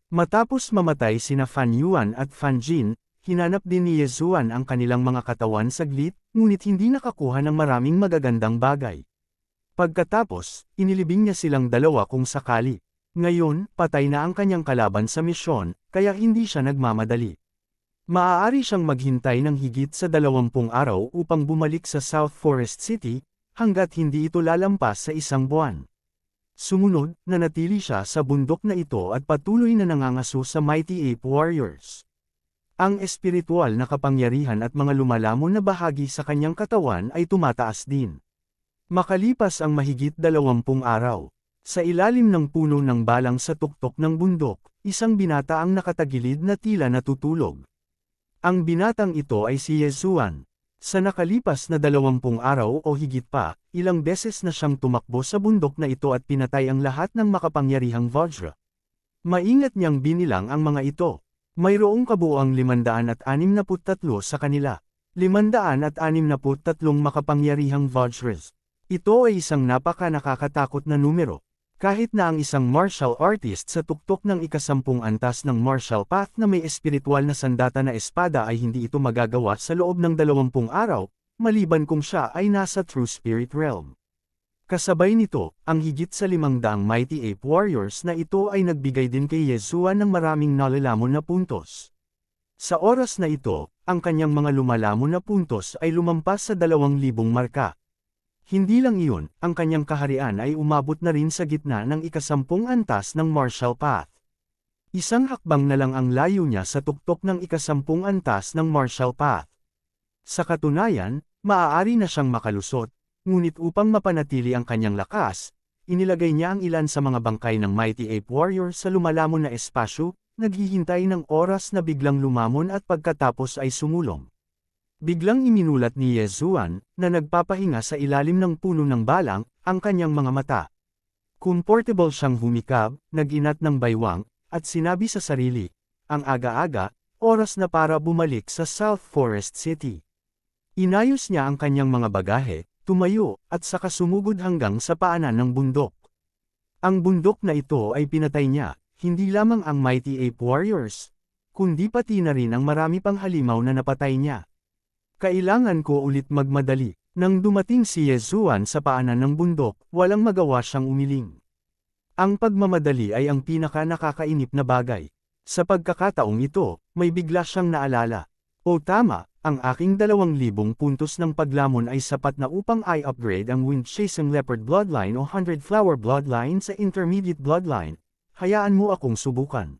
Matapos mamatay sina Fan Yuan at Fan Jin, hinanap din ni Yezuan ang kanilang mga katawan saglit, ngunit hindi nakakuha ng maraming magagandang bagay. Pagkatapos, inilibing niya silang dalawa kung sakali. Ngayon, patay na ang kanyang kalaban sa misyon, kaya hindi siya nagmamadali. Maaari siyang maghintay ng higit sa 20 araw upang bumalik sa South Forest City, hanggat hindi ito lalampas sa 1 buwan. Sumunod, nanatili siya sa bundok na ito at patuloy na nangangaso sa Mighty Ape Warriors. Ang espiritual na kapangyarihan at mga lumalamon na bahagi sa kanyang katawan ay tumataas din. Makalipas ang mahigit 20 araw, sa ilalim ng puno ng balang sa tuktok ng bundok, isang binata ang nakatagilid na tila natutulog. Ang binatang ito ay si Yezuan. Sa nakalipas na 20 araw o higit pa, ilang beses na siyang tumakbo sa bundok na ito at pinatay ang lahat ng makapangyarihang Vajra. Maingat niyang binilang ang mga ito. Mayroong kabuuang 563 sa kanila. 563 makapangyarihang Vajras. Ito ay isang napaka-nakakatakot na numero. Kahit na ang isang martial artist sa tuktok ng ika-10 antas ng martial path na may espiritual na sandata na espada ay hindi ito magagawa sa loob ng 20 araw, maliban kung siya ay nasa true spirit realm. Kasabay nito, ang higit sa 500 Mighty Ape Warriors na ito ay nagbigay din kay Yeshua ng maraming nalalamon na puntos. Sa oras na ito, ang kanyang mga lumalamon na puntos ay lumampas sa 2,000 marka. Hindi lang iyon, ang kanyang kaharian ay umabot na rin sa gitna ng ika-10 antas ng martial path. Isang hakbang na lang ang layo niya sa tuktok ng ika-10 antas ng martial path. Sa katunayan, maaari na siyang makalusot. Ngunit upang mapanatili ang kanyang lakas, inilagay niya ang ilan sa mga bangkay ng Mighty Ape Warrior sa lumalamon na espasyo, naghihintay ng oras na biglang lumamon at pagkatapos ay sumulong. Biglang iminulat ni Yezuan, na nagpapahinga sa ilalim ng puno ng balang, ang kanyang mga mata. Comfortable siyang humikab, nag-inat ng baywang, at sinabi sa sarili, ang aga-aga, oras na para bumalik sa South Forest City. Inayos niya ang kanyang mga bagahe, tumayo, at saka sumugod hanggang sa paanan ng bundok. Ang bundok na ito ay pinatay niya, hindi lamang ang Mighty Ape Warriors, kundi pati na rin ang marami pang halimaw na napatay niya. Kailangan ko ulit magmadali. Nang dumating si Yezuan sa paanan ng bundok, walang magawa siyang umiling. Ang pagmamadali ay ang pinaka-nakakainip na bagay. Sa pagkakataong ito, may bigla siyang naalala. O tama, ang aking 2,000 puntos ng paglamon ay sapat na upang i-upgrade ang Wind-Chasing Leopard Bloodline o 100 Flower Bloodline sa Intermediate Bloodline. Hayaan mo akong subukan.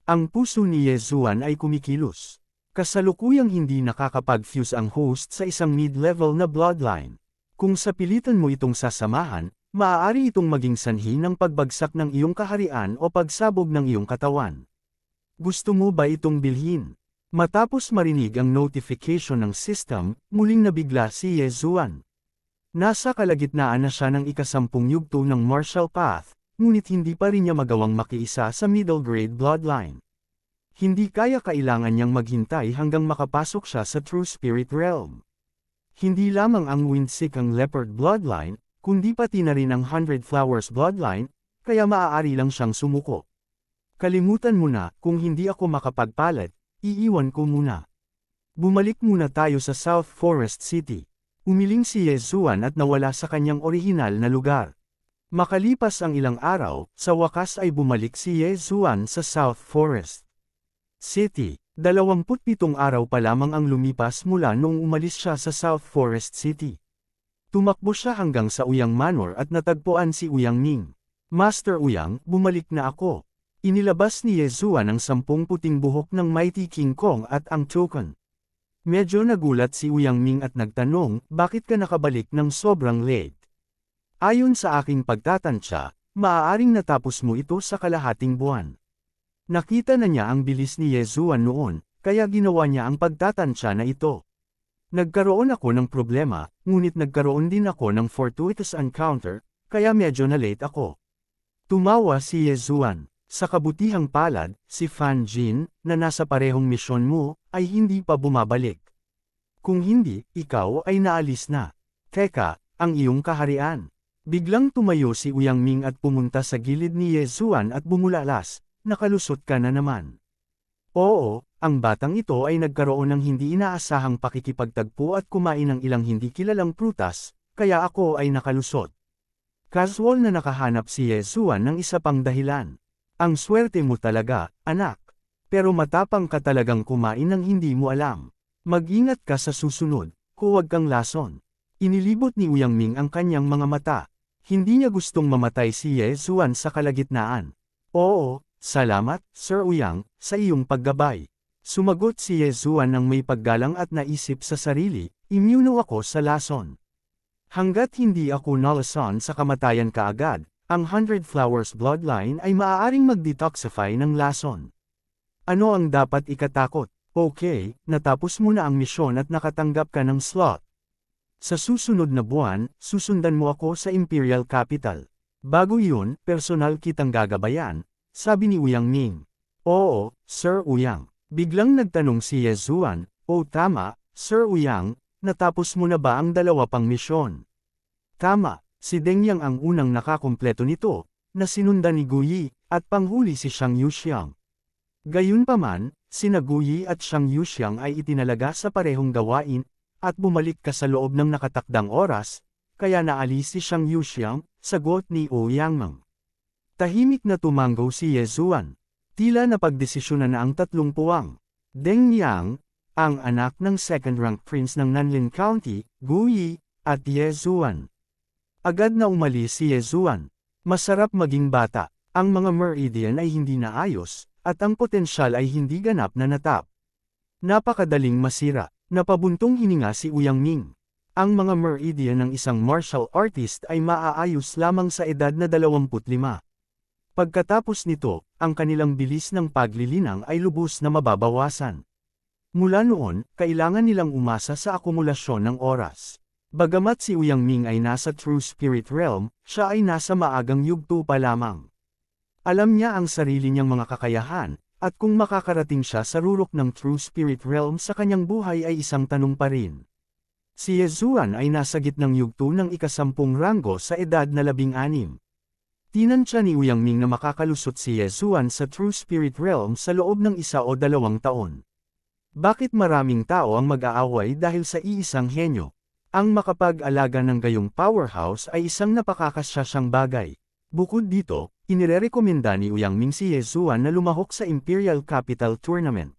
Ang puso ni Yezuan ay kumikilos. Kasalukuyang hindi nakakapag-fuse ang host sa isang mid-level na bloodline. Kung sapilitan mo itong sasamahan, maaari itong maging sanhi ng pagbagsak ng iyong kaharian o pagsabog ng iyong katawan. Gusto mo ba itong bilhin? Matapos marinig ang notification ng system, muling nabigla si Yezuan. Nasa kalagitnaan na siya ng ika-10 yugto ng martial path, ngunit hindi pa rin niya magawang makiisa sa middle grade bloodline. Hindi kailangan niyang maghintay hanggang makapasok siya sa true spirit realm. Hindi lamang ang Windseeking Leopard bloodline, kundi pati na rin ang 100 Flowers bloodline, kaya maaari lang siyang sumuko. Kalimutan mo na, kung hindi ako makapagpalat, iiwan ko muna. Bumalik muna tayo sa South Forest City. Umiling si Yezuan at nawala sa kanyang orihinal na lugar. Makalipas ang ilang araw, sa wakas ay bumalik si Yezuan sa South Forest City. 27 araw pa lamang ang lumipas mula noong umalis siya sa South Forest City. Tumakbo siya hanggang sa Uyang Manor at natagpuan si Uyang Ning. Master Uyang, bumalik na ako. Inilabas ni Yezuan ang 10 puting buhok ng Mighty King Kong at ang token. Medyo nagulat si Uyang Ming at nagtanong, bakit ka nakabalik ng sobrang late? Ayon sa aking pagtatansya, maaaring natapos mo ito sa kalahating buwan. Nakita na niya ang bilis ni Yezuan noon, kaya ginawa niya ang pagtatansya na ito. Nagkaroon ako ng problema, ngunit nagkaroon din ako ng fortuitous encounter, kaya medyo na late ako. Tumawa si Yezuan. Sa kabutihang palad, si Fan Jin, na nasa parehong misyon mo, ay hindi pa bumabalik. Kung hindi, ikaw ay naalis na. Teka, ang iyong kaharian. Biglang tumayo si Uyang Ming at pumunta sa gilid ni Yezuan at bumulalas, nakalusot ka na naman. Oo, ang batang ito ay nagkaroon ng hindi inaasahang pakikipagtagpo at kumain ng ilang hindi kilalang prutas, kaya ako ay nakalusot. Casual na nakahanap si Yezuan ng isa pang dahilan. Ang swerte mo talaga, anak. Pero matapang ka talagang kumain ng hindi mo alam. Mag-ingat ka sa susunod, huwag kang lason. Inilibot ni Uyang Ming ang kanyang mga mata. Hindi niya gustong mamatay si Yezuan sa kalagitnaan. Oo, salamat, Sir Uyang, sa iyong paggabay. Sumagot si Yezuan ng may paggalang at naisip sa sarili, immuno ako sa lason. Hanggat hindi ako nalason sa kamatayan kaagad, ang 100 Flowers bloodline ay maaaring mag-detoxify ng lason. Ano ang dapat ikatakot? Okay, natapos mo na ang misyon at nakatanggap ka ng slot. Sa susunod na buwan, susundan mo ako sa Imperial Capital. Bago yun, personal kitang gagabayan, sabi ni Uyang Ming. Oo, Sir Uyang. Biglang nagtanong si Yezuan, o tama, Sir Uyang, natapos mo na ba ang dalawa pang misyon? Tama, si Deng Yang ang unang nakakumpleto nito, na sinundan ni Guyi, at panghuli si Shang Yuxiang. Gayunpaman, sina Guyi at Shang Yuxiang ay itinalaga sa parehong gawain, at bumalik ka sa loob ng nakatakdang oras, kaya naalis si Shang Yuxiang, sagot ni Ouyangmeng. Tahimik na tumanggo si Yezuan. Tila napagdesisyonan na ang tatlong puwang. Deng Yang, ang anak ng second-rank prince ng Nanlin County, Guyi, at Yezuan. Agad na umalis si Yezuan. Masarap maging bata. Ang mga meridian ay hindi naayos, at ang potensyal ay hindi ganap na natap. Napakadaling masira. Napabuntong hininga si Uyang Ming. Ang mga meridian ng isang martial artist ay maaayos lamang sa edad na 25. Pagkatapos nito, ang kanilang bilis ng paglilinang ay lubos na mababawasan. Mula noon, kailangan nilang umasa sa akumulasyon ng oras. Bagamat si Uyang Ming ay nasa True Spirit Realm, siya ay nasa maagang yugto pa lamang. Alam niya ang sarili niyang mga kakayahan, at kung makakarating siya sa rurok ng True Spirit Realm sa kanyang buhay ay isang tanong pa rin. Si Yezuan ay nasa gitnang yugto ng ika-10 ranggo sa edad na 16. Tinansya ni Uyang Ming na makakalusot si Yezuan sa True Spirit Realm sa loob ng 1 o 2 taon. Bakit maraming tao ang mag-aaway dahil sa iisang henyo? Ang makapag-alaga ng gayong powerhouse ay isang napakakasasyang bagay. Bukod dito, inirekomenda ni Uyang Ming si Yezuan na lumahok sa Imperial Capital Tournament.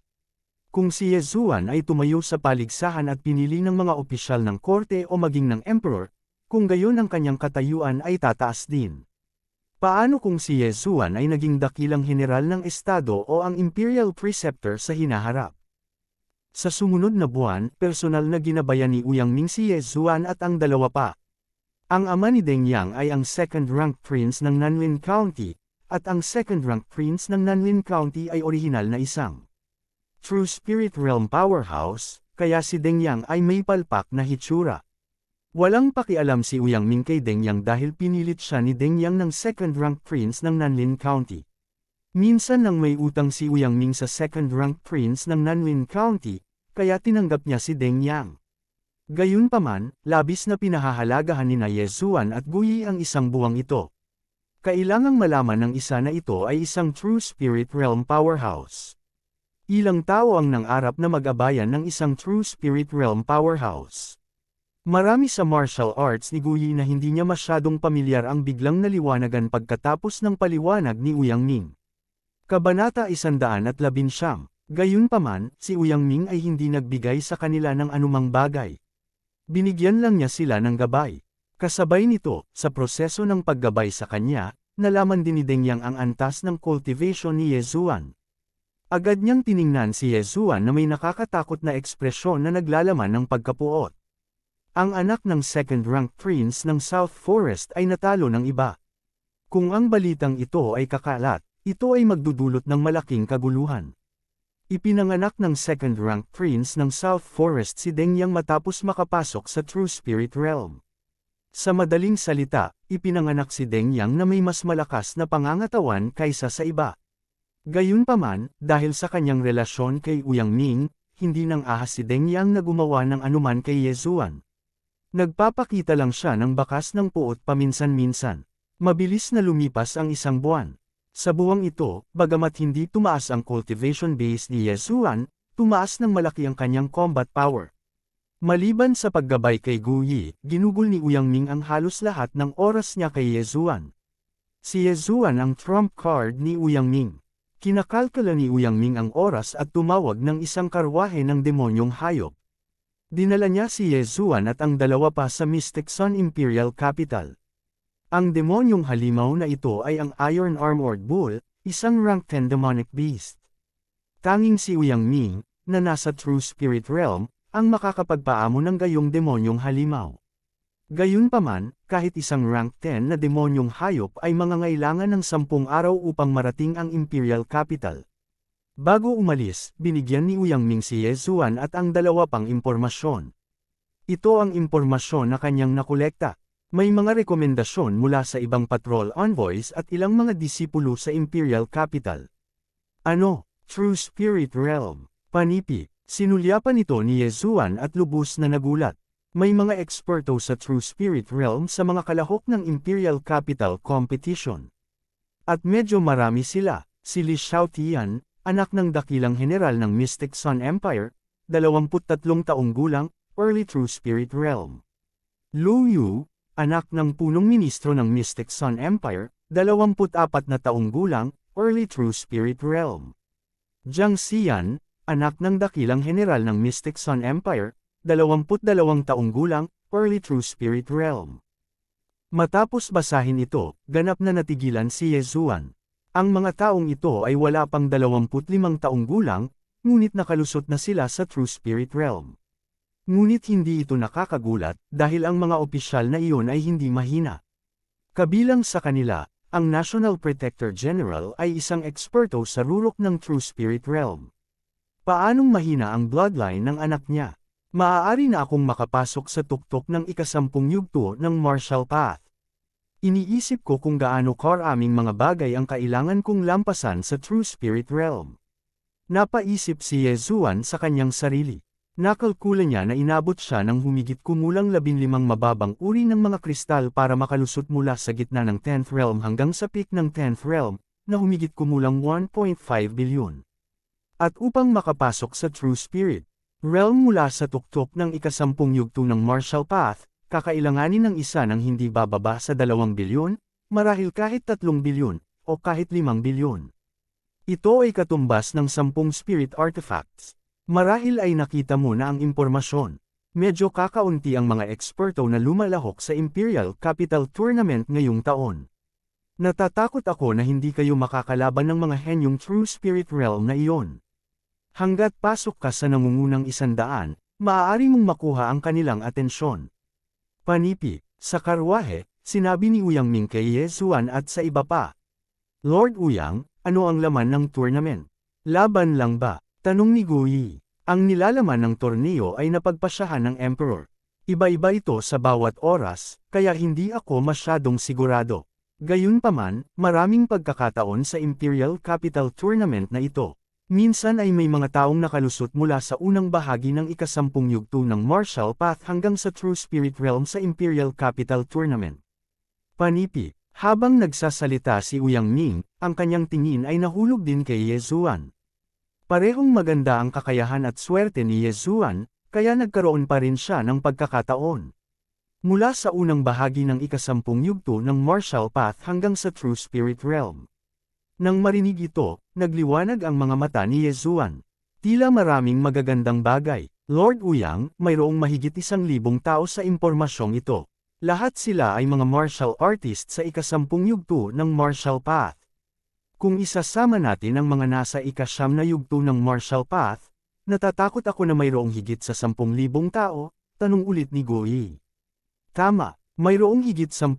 Kung si Yezuan ay tumayo sa paligsahan at pinili ng mga opisyal ng korte o maging ng emperor, kung gayon ang kanyang katayuan ay tataas din. Paano kung si Yezuan ay naging dakilang general ng estado o ang Imperial Preceptor sa hinaharap? Sa sumunod na buwan, personal na ginabayan ni Uyang Ming si Yezuan at ang dalawa pa. Ang ama ni Deng Yang ay ang second-rank prince ng Nanlin County, at ang second-rank prince ng Nanlin County ay orihinal na isang True Spirit Realm powerhouse, kaya si Deng Yang ay may palpak na hitsura. Walang pakialam si Uyang Ming kay Deng Yang dahil pinilit siya ni Deng Yang ng second-rank prince ng Nanlin County. Minsan nang may utang si Uyang Ming sa second-rank prince ng Nanlin County, kaya tinanggap niya si Deng Yang. Gayunpaman, labis na pinahahalagahan ni Yezuan at Guyi ang isang buwang ito. Kailangang malaman ng isa na ito ay isang True Spirit Realm powerhouse. Ilang tao ang nangarap na mag-abayan ng isang True Spirit Realm powerhouse. Marami sa martial arts ni Guyi na hindi niya masyadong pamilyar ang biglang naliwanagan pagkatapos ng paliwanag ni Uyang Ming. Kabanata 119. Gayunpaman, si Uyang Ming ay hindi nagbigay sa kanila ng anumang bagay. Binigyan lang niya sila ng gabay. Kasabay nito, sa proseso ng paggabay sa kanya, nalaman din ni Deng Yang ang antas ng cultivation ni Yezuan. Agad niyang tiningnan si Yezuan na may nakakatakot na ekspresyon na naglalaman ng pagkapuot. Ang anak ng second-rank prince ng South Forest ay natalo ng iba. Kung ang balitang ito ay kakalat, ito ay magdudulot ng malaking kaguluhan. Ipinanganak ng second-rank prince ng South Forest si Deng Yang matapos makapasok sa True Spirit Realm. Sa madaling salita, ipinanganak si Deng Yang na may mas malakas na pangangatawan kaysa sa iba. Gayunpaman, dahil sa kanyang relasyon kay Uyang Ming, hindi nang ahas si Deng Yang na gumawa ng anuman kay Yezuan. Nagpapakita lang siya ng bakas ng puot paminsan-minsan. Mabilis na lumipas ang 1 buwan. Sa buwang ito, bagamat hindi tumaas ang cultivation base ni Yezuan, tumaas ng malaki ang kanyang combat power. Maliban sa paggabay kay Guyi, ginugol ni Uyang Ming ang halos lahat ng oras niya kay Yezuan. Si Yezuan ang trump card ni Uyang Ming. Kinakalkula ni Uyang Ming ang oras at tumawag ng isang karwahe ng demonyong hayop. Dinala niya si Yezuan at ang dalawa pa sa Mystic Sun Imperial Capital. Ang demonyong halimaw na ito ay ang Iron Armored Bull, isang rank 10 demonic beast. Tanging si Uyang Ming, na nasa True Spirit Realm, ang makakapagpaamo ng gayong demonyong halimaw. Gayunpaman, kahit isang rank 10 na demonyong hayop ay mangangailangan ng 10 araw upang marating ang Imperial Capital. Bago umalis, binigyan ni Uyang Ming si Yezuan at ang dalawa pang impormasyon. Ito ang impormasyon na kanyang nakolekta. May mga rekomendasyon mula sa ibang patrol envoys at ilang mga disipulo sa Imperial Capital. Ano? True Spirit Realm. Panipi. Sinulyapan ito ni Yezuan at lubos na nagulat. May mga eksperto sa True Spirit Realm sa mga kalahok ng Imperial Capital Competition. At medyo marami sila. Si Li Xiaotian, anak ng dakilang general ng Mystic Sun Empire, 23 taong gulang, Early True Spirit Realm. Lu Yu, anak ng punong ministro ng Mystic Sun Empire, 24 na taong gulang, Early True Spirit Realm. Jiang Xian, anak ng dakilang general ng Mystic Sun Empire, 22 taong gulang, Early True Spirit Realm. Matapos basahin ito, ganap na natigilan si Yezuan. Ang mga taong ito ay wala pang 25 taong gulang, ngunit nakalusot na sila sa True Spirit Realm. Ngunit hindi ito nakakagulat dahil ang mga opisyal na iyon ay hindi mahina. Kabilang sa kanila, ang National Protector General ay isang eksperto sa rurok ng True Spirit Realm. Paanong mahina ang bloodline ng anak niya? Maaari na akong makapasok sa tuktok ng ika-10 yugto ng Martial Path. Iniisip ko kung gaano karaming mga bagay ang kailangan kong lampasan sa True Spirit Realm. Napaisip si Yezuan sa kanyang sarili. Nakalkula niya na inabot siya ng humigit kumulang 15 mababang uri ng mga kristal para makalusot mula sa gitna ng 10th realm hanggang sa peak ng 10th realm, na humigit kumulang 1.5 bilyon. At upang makapasok sa True Spirit Realm mula sa tuktok ng ika-10 yugto ng Martial Path, kakailanganin ng isa ng hindi bababa sa 2 bilyon, marahil kahit 3 bilyon, o kahit 5 bilyon. Ito ay katumbas ng 10 spirit artifacts. Marahil ay nakita mo na ang impormasyon. Medyo kakaunti ang mga eksperto na lumalahok sa Imperial Capital Tournament ngayong taon. Natatakot ako na hindi kayo makakalaban ng mga henyong True Spirit Realm na iyon. Hanggat pasok ka sa nangungunang 100, maaari mong makuha ang kanilang atensyon. Panipi, sa karwahe, sinabi ni Uyang Ming kay Yezuan at sa iba pa. Lord Uyang, ano ang laman ng tournament? Laban lang ba? Tanong ni Guyi. Ang nilalaman ng torneo ay napagpasyahan ng Emperor. Iba-iba ito sa bawat oras, kaya hindi ako masyadong sigurado. Gayunpaman, maraming pagkakataon sa Imperial Capital Tournament na ito. Minsan ay may mga taong nakalusot mula sa unang bahagi ng ika-10 yugto ng Martial Path hanggang sa True Spirit Realm sa Imperial Capital Tournament. Panipi, habang nagsasalita si Uyang Ming, ang kanyang tingin ay nahulog din kay Yezuan. Parehong maganda ang kakayahan at swerte ni Yezuan, kaya nagkaroon pa rin siya ng pagkakataon. Mula sa unang bahagi ng ika-10 yugto ng Martial Path hanggang sa True Spirit Realm. Nang marinig ito, nagliwanag ang mga mata ni Yezuan. Tila maraming magagandang bagay. Lord Uyang, mayroong mahigit 1,000 tao sa impormasyong ito. Lahat sila ay mga martial artists sa ika-10 yugto ng Martial Path. Kung isasama natin ang mga nasa ika-9 na yugto ng Martial Path, natatakot ako na mayroong higit sa 10,000 tao, tanong ulit ni Guyi. Tama, mayroong higit 10,000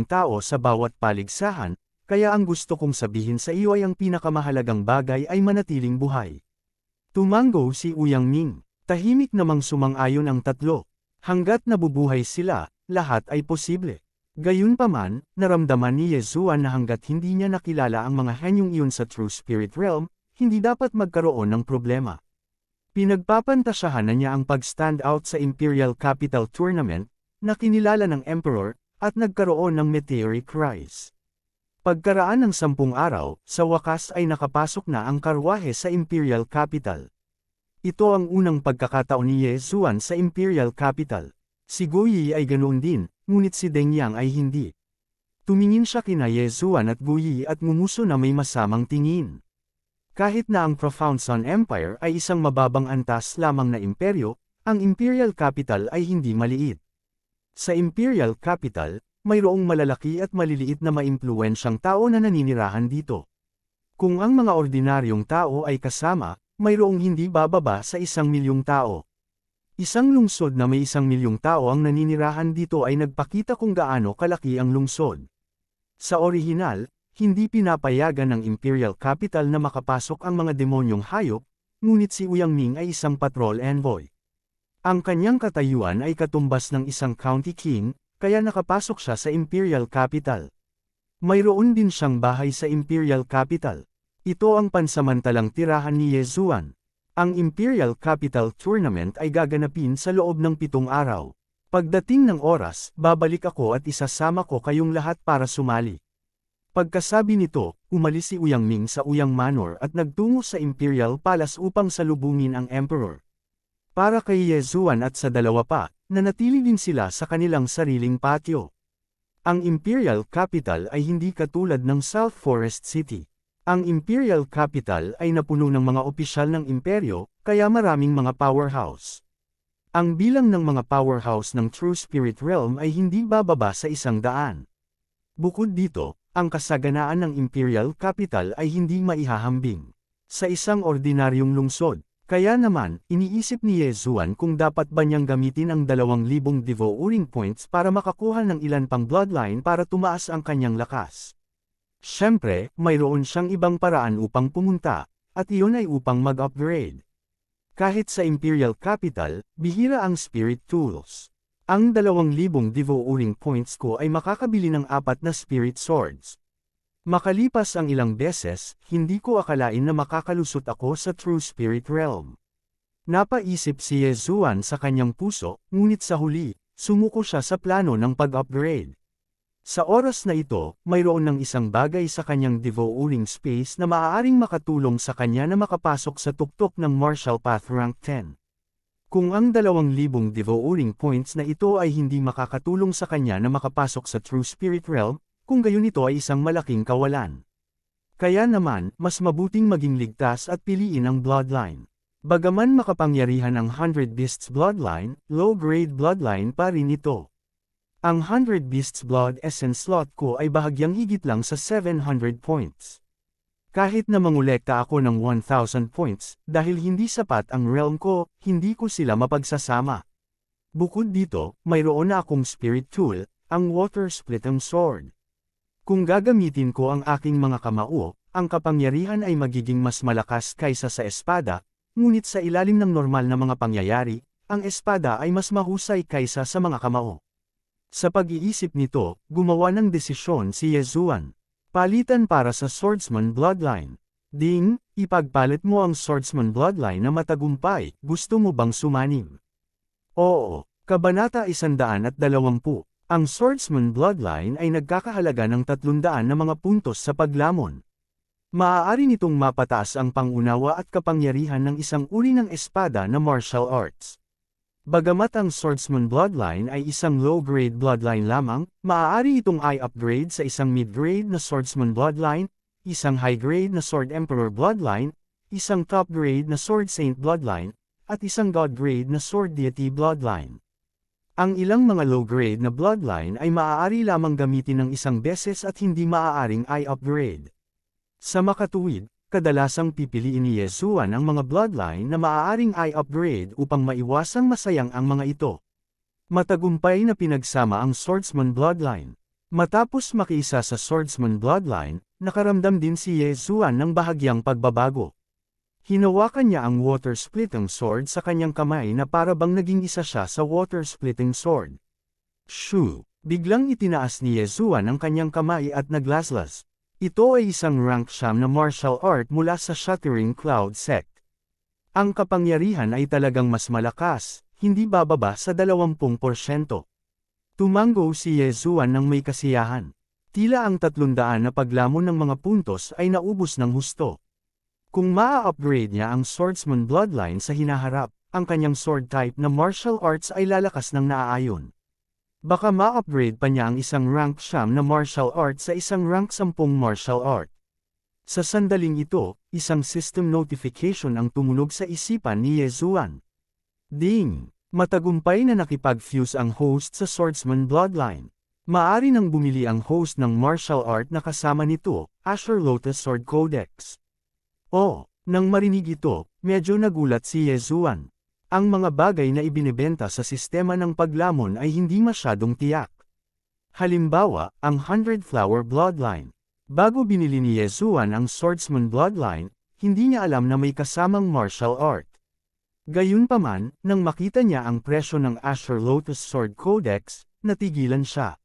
tao sa bawat paligsahan, kaya ang gusto kong sabihin sa iyo ay ang pinakamahalagang bagay ay manatiling buhay. Tumango si Uyang Ming. Tahimik namang sumang-ayon ang tatlo. Hanggat nabubuhay sila, lahat ay posible. Gayunpaman, naramdaman ni Yezuan na hanggat hindi niya nakilala ang mga henyong iyon sa True Spirit Realm, hindi dapat magkaroon ng problema. Pinagpapantasyahan na niya ang pag-stand out sa Imperial Capital Tournament, na kinilala ng Emperor, at nagkaroon ng meteoric rise. Pagkaraan ng 10 araw, sa wakas ay nakapasok na ang karwahe sa Imperial Capital. Ito ang unang pagkakataon ni Yezuan sa Imperial Capital. Si Guyi ay ganoon din, ngunit si Deng Yang ay hindi. Tumingin siya kina Yezuan at Guyi at ngumuso na may masamang tingin. Kahit na ang Profound Sun Empire ay isang mababang antas lamang na imperyo, ang Imperial Capital ay hindi maliit. Sa Imperial Capital, mayroong malalaki at maliliit na maimpluwensyang tao na naninirahan dito. Kung ang mga ordinaryong tao ay kasama, mayroong hindi bababa sa 1,000,000 tao. Isang lungsod na may 1,000,000 tao ang naninirahan dito ay nagpakita kung gaano kalaki ang lungsod. Sa orihinal, hindi pinapayagan ng Imperial Capital na makapasok ang mga demonyong hayop, ngunit si Uyang Ming ay isang patrol envoy. Ang kanyang katayuan ay katumbas ng isang county king, kaya nakapasok siya sa Imperial Capital. Mayroon din siyang bahay sa Imperial Capital. Ito ang pansamantalang tirahan ni Ye Zuan. Ang Imperial Capital Tournament ay gaganapin sa loob ng 7 araw. Pagdating ng oras, babalik ako at isasama ko kayong lahat para sumali. Pagkasabi nito, umalis si Uyang Ming sa Uyang Manor at nagtungo sa Imperial Palace upang salubungin ang Emperor. Para kay Ye Zuan at sa dalawa pa, nanatili din sila sa kanilang sariling patio. Ang Imperial Capital ay hindi katulad ng South Forest City. Ang Imperial Capital ay napuno ng mga opisyal ng imperyo, kaya maraming mga powerhouse. Ang bilang ng mga powerhouse ng True Spirit Realm ay hindi bababa sa 100. Bukod dito, ang kasaganaan ng Imperial Capital ay hindi maihahambing sa isang ordinaryong lungsod. Kaya naman, iniisip ni Ye Zuan kung dapat ba niyang gamitin ang 2,000 devouring points para makakuha ng ilan pang bloodline para tumaas ang kanyang lakas. Siyempre, mayroon siyang ibang paraan upang pumunta, at iyon ay upang mag-upgrade. Kahit sa Imperial Capital, bihira ang Spirit Tools. Ang 2,000 devouring points ko ay makakabili ng 4 na Spirit Swords. Makalipas ang ilang beses, hindi ko akalain na makakalusot ako sa True Spirit Realm. Napaisip si Ye Zuan sa kanyang puso, ngunit sa huli, sumuko siya sa plano ng pag-upgrade. Sa oras na ito, mayroon ng isang bagay sa kanyang devouring space na maaaring makatulong sa kanya na makapasok sa tuktok ng Martial Path Rank 10. Kung ang 2,000 devouring points na ito ay hindi makakatulong sa kanya na makapasok sa True Spirit Realm, kung gayon ito ay isang malaking kawalan. Kaya naman, mas mabuting maging ligtas at piliin ang bloodline. Bagaman makapangyarihan ang 100 Beasts Bloodline, low-grade bloodline pa rin ito. Ang 100 Beasts Blood Essence slot ko ay bahagyang higit lang sa 700 points. Kahit na mangolekta ako ng 1,000 points, dahil hindi sapat ang realm ko, hindi ko sila mapagsasama. Bukod dito, mayroon na akong spirit tool, ang Water Splitting Sword. Kung gagamitin ko ang aking mga kamao, ang kapangyarihan ay magiging mas malakas kaysa sa espada, ngunit sa ilalim ng normal na mga pangyayari, ang espada ay mas mahusay kaysa sa mga kamao. Sa pag-iisip nito, gumawa ng desisyon si Ye Zuan. Palitan para sa Swordsman Bloodline. Ding, ipagpalit mo ang Swordsman Bloodline na matagumpay, gusto mo bang sumanib? Oo, Kabanata 120. Ang Swordsman Bloodline ay nagkakahalaga ng 300 na mga puntos sa paglamon. Maaari nitong mapataas ang pangunawa at kapangyarihan ng isang uri ng espada na martial arts. Bagamat ang Swordsman Bloodline ay isang low-grade bloodline lamang, maaari itong i-upgrade sa isang mid-grade na Swordsman Bloodline, isang high-grade na Sword Emperor Bloodline, isang top-grade na Sword Saint Bloodline, at isang God-grade na Sword Deity Bloodline. Ang ilang mga low-grade na bloodline ay maaari lamang gamitin ng isang beses at hindi maaaring i-upgrade. Sa makatuwid, kadalasang pipiliin ni Ye Zuan ang mga bloodline na maaaring i-upgrade upang maiwasang masayang ang mga ito. Matagumpay na pinagsama ang Swordsman Bloodline. Matapos makiisa sa Swordsman Bloodline, nakaramdam din si Ye Zuan ng bahagyang pagbabago. Hinawakan niya ang Water Splitting Sword sa kanyang kamay na para bang naging isa siya sa Water Splitting Sword. Shoo! Biglang itinaas ni Ye Zuan ang kanyang kamay at naglaslas. Ito ay isang rank siyam na martial art mula sa Shattering Cloud Sect. Ang kapangyarihan ay talagang mas malakas, hindi bababa sa 20%. Tumango si Ye Zuan ng may kasiyahan. Tila ang 300 na paglamon ng mga puntos ay naubos ng husto. Kung maa-upgrade niya ang Swordsman Bloodline sa hinaharap, ang kanyang sword type na martial arts ay lalakas ng naaayon. Baka ma-upgrade pa niya ang isang rank siyam na martial art sa isang rank 10 martial art. Sa sandaling ito, isang system notification ang tumunog sa isipan ni Ye Zuan. Ding! Matagumpay na nakipag-fuse ang host sa Swordsman Bloodline. Maari nang bumili ang host ng martial art na kasama nito, Azure Lotus Sword Codex. Oh, nang marinig ito, medyo nagulat si Ye Zuan. Ang mga bagay na ibinebenta sa sistema ng paglamon ay hindi masyadong tiyak. Halimbawa, ang 100 Flower Bloodline. Bago binili ni Yezuan ang Swordsman Bloodline, hindi niya alam na may kasamang martial art. Gayunpaman, nang makita niya ang presyo ng Azure Lotus Sword Codex, natigilan siya.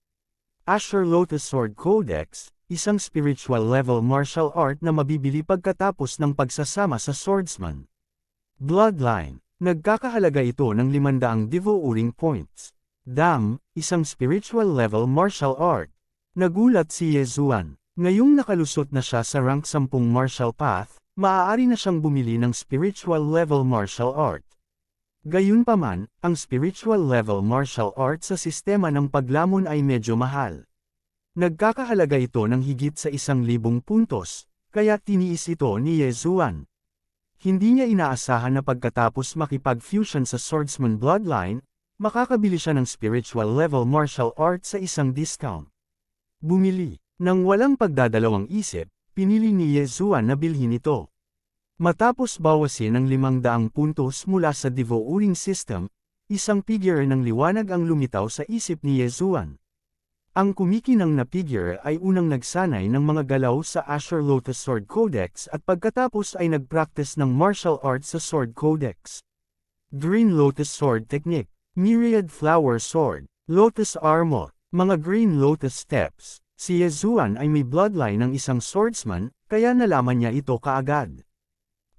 Azure Lotus Sword Codex, isang spiritual level martial art na mabibili pagkatapos ng pagsasama sa Swordsman Bloodline. Nagkakahalaga ito ng 500 devouring points. Isang spiritual level martial art. Nagulat si Yezuan. Ngayong nakalusot na siya sa rank 10 martial path, maaari na siyang bumili ng spiritual level martial art. Gayunpaman, ang spiritual level martial art sa sistema ng paglamon ay medyo mahal. Nagkakahalaga ito ng higit sa 1,000 puntos, kaya tiniis ito ni Yezuan. Hindi niya inaasahan na pagkatapos makipag-fusion sa Swordsman Bloodline, makakabili siya ng spiritual level martial art sa isang discount. Bumili. Nang walang pagdadalawang isip, pinili ni Yezuan na bilhin ito. Matapos bawasin ng 500 puntos mula sa devouring system, isang figure ng liwanag ang lumitaw sa isip ni Yezuan. Ang kumikinang na figure ay unang nagsanay ng mga galaw sa Azure Lotus Sword Codex at pagkatapos ay nagpractice ng martial arts sa Sword Codex. Green Lotus Sword Technique, Myriad Flower Sword, Lotus Armor, mga Green Lotus Steps. Si Yezuan ay may bloodline ng isang swordsman, kaya nalaman niya ito kaagad.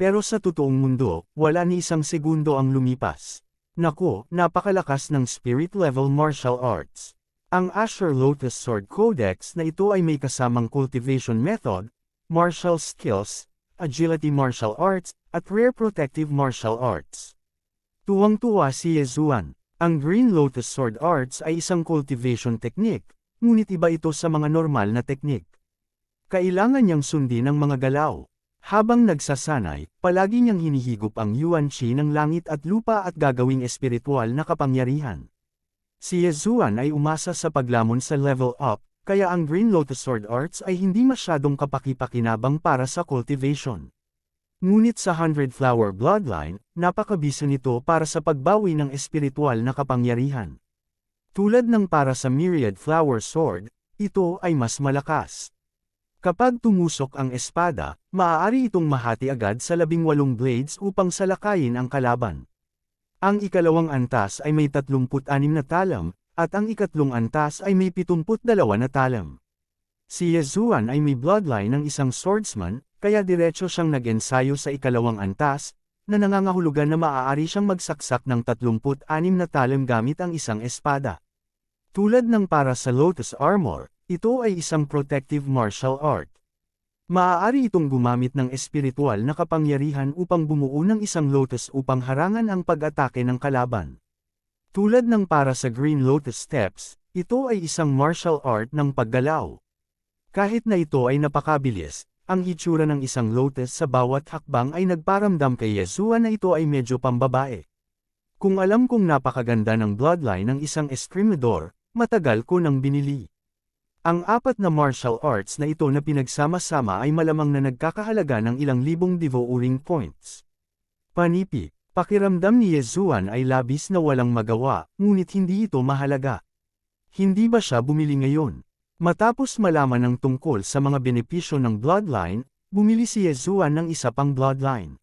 Pero sa totoong mundo, wala ni isang segundo ang lumipas. Naku, napakalakas ng spirit level martial arts. Ang Azure Lotus Sword Codex na ito ay may kasamang cultivation method, martial skills, agility martial arts, at rare protective martial arts. Tuwang-tuwa si Yezuan. Ang Green Lotus Sword Arts ay isang cultivation technique, ngunit iba ito sa mga normal na teknik. Kailangan niyang sundin ang mga galaw. Habang nagsasanay, palagi niyang hinihigop ang Yuan Qi ng langit at lupa at gagawing espiritual na kapangyarihan. Si Yezuan ay umasa sa paglamon sa level up, kaya ang Green Lotus Sword Arts ay hindi masyadong kapaki-pakinabang para sa cultivation. Ngunit sa 100 Flower Bloodline, napakabisa nito para sa pagbawi ng espiritual na kapangyarihan. Tulad ng para sa Myriad Flower Sword, ito ay mas malakas. Kapag tumusok ang espada, maaari itong mahati agad sa 18 blades upang salakayin ang kalaban. Ang ikalawang antas ay may 36 na talam, at ang ikatlong antas ay may 72 na talam. Si Yezuan ay may bloodline ng isang swordsman, kaya diretso siyang nag-ensayo sa ikalawang antas, na nangangahulugan na maaari siyang magsaksak ng 36 na talam gamit ang isang espada. Tulad ng para sa Lotus Armor, ito ay isang protective martial art. Maaari itong gumamit ng espiritual na kapangyarihan upang bumuo ng isang lotus upang harangan ang pag-atake ng kalaban. Tulad ng para sa Green Lotus Steps, ito ay isang martial art ng paggalaw. Kahit na ito ay napakabilis, ang hitsura ng isang lotus sa bawat hakbang ay nagparamdam kay Yezuan na ito ay medyo pambabae. Kung alam kong napakaganda ng bloodline ng isang escrimador, matagal ko nang binili. Ang 4 na martial arts na ito na pinagsama-sama ay malamang na nagkakahalaga ng ilang libong devouring points. Panipi, pakiramdam ni Yezuan ay labis na walang magawa, ngunit hindi ito mahalaga. Hindi ba siya bumili ngayon? Matapos malaman ng tungkol sa mga benepisyo ng bloodline, bumili si Yezuan ng isa pang bloodline.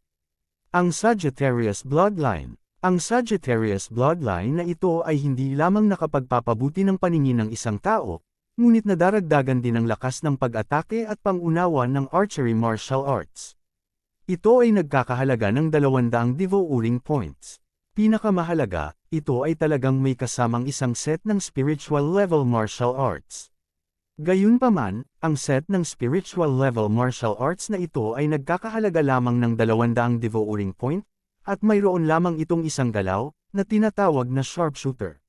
Ang Sagittarius Bloodline. Ang Sagittarius Bloodline na ito ay hindi lamang nakapagpapabuti ng paningin ng isang tao, ngunit nadaragdagan din ang lakas ng pag-atake at pangunawa ng archery martial arts. Ito ay nagkakahalaga ng 200 devouring points. Pinakamahalaga, ito ay talagang may kasamang isang set ng spiritual level martial arts. Gayunpaman, ang set ng spiritual level martial arts na ito ay nagkakahalaga lamang ng 200 devouring point, at mayroon lamang itong isang galaw, na tinatawag na sharpshooter.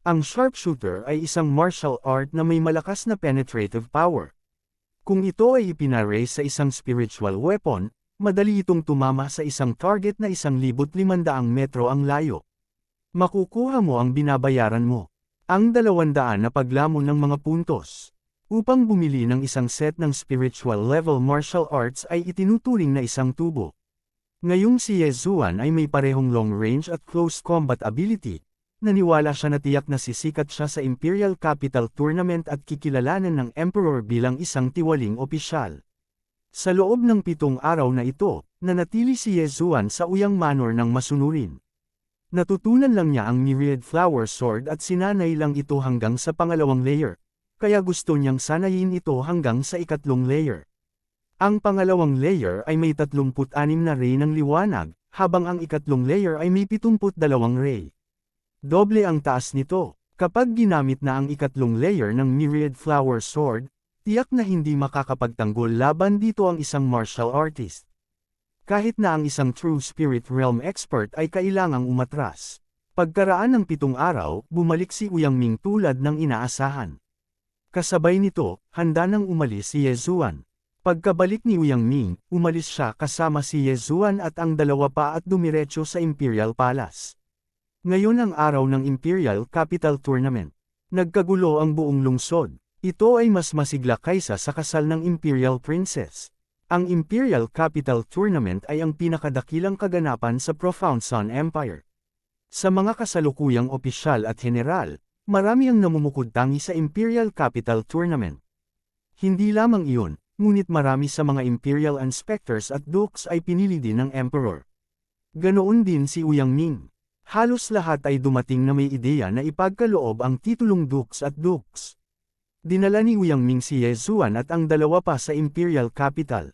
Ang sharpshooter ay isang martial art na may malakas na penetrative power. Kung ito ay ipinaraise sa isang spiritual weapon, madali itong tumama sa isang target na 1,500 metro ang layo. Makukuha mo ang binabayaran mo. Ang 200 na paglamon ng mga puntos. Upang bumili ng isang set ng spiritual level martial arts ay itinuturing na isang tubo. Ngayong si Yezuan ay may parehong long range at close combat ability, naniwala siya na tiyak na sisikat siya sa Imperial Capital Tournament at kikilalanan ng Emperor bilang isang tiwaling opisyal. Sa loob ng 7 araw na ito, nanatili si Ye Zuan sa Uyang Manor ng masunurin. Natutunan lang niya ang Myriad Flower Sword at sinanay lang ito hanggang sa pangalawang layer, kaya gusto niyang sanayin ito hanggang sa ikatlong layer. Ang pangalawang layer ay may 36 na ray ng liwanag, habang ang ikatlong layer ay may 72 ray. Doble ang taas nito. Kapag ginamit na ang ikatlong layer ng Myriad Flower Sword, tiyak na hindi makakapagtanggol laban dito ang isang martial artist. Kahit na ang isang true spirit realm expert ay kailangang umatras. Pagkaraan ng 7 araw, bumalik si Uyang Ming tulad ng inaasahan. Kasabay nito, handa nang umalis si Ye Zuan. Pagkabalik ni Uyang Ming, umalis siya kasama si Ye Zuan at ang dalawa pa at dumiretso sa Imperial Palace. Ngayon ang araw ng Imperial Capital Tournament. Nagkagulo ang buong lungsod. Ito ay mas masigla kaysa sa kasal ng Imperial Princess. Ang Imperial Capital Tournament ay ang pinakadakilang kaganapan sa Profound Sun Empire. Sa mga kasalukuyang opisyal at general, marami ang namumukod-tangi sa Imperial Capital Tournament. Hindi lamang iyon, ngunit marami sa mga Imperial Inspectors at Dukes ay pinili din ng Emperor. Ganoon din si Uyang Ming. Halos lahat ay dumating na may ideya na ipagkaloob ang titulong Dukes at Dukes. Dinala ni Uyang Ming si Ye Zuan at ang dalawa pa sa Imperial Capital.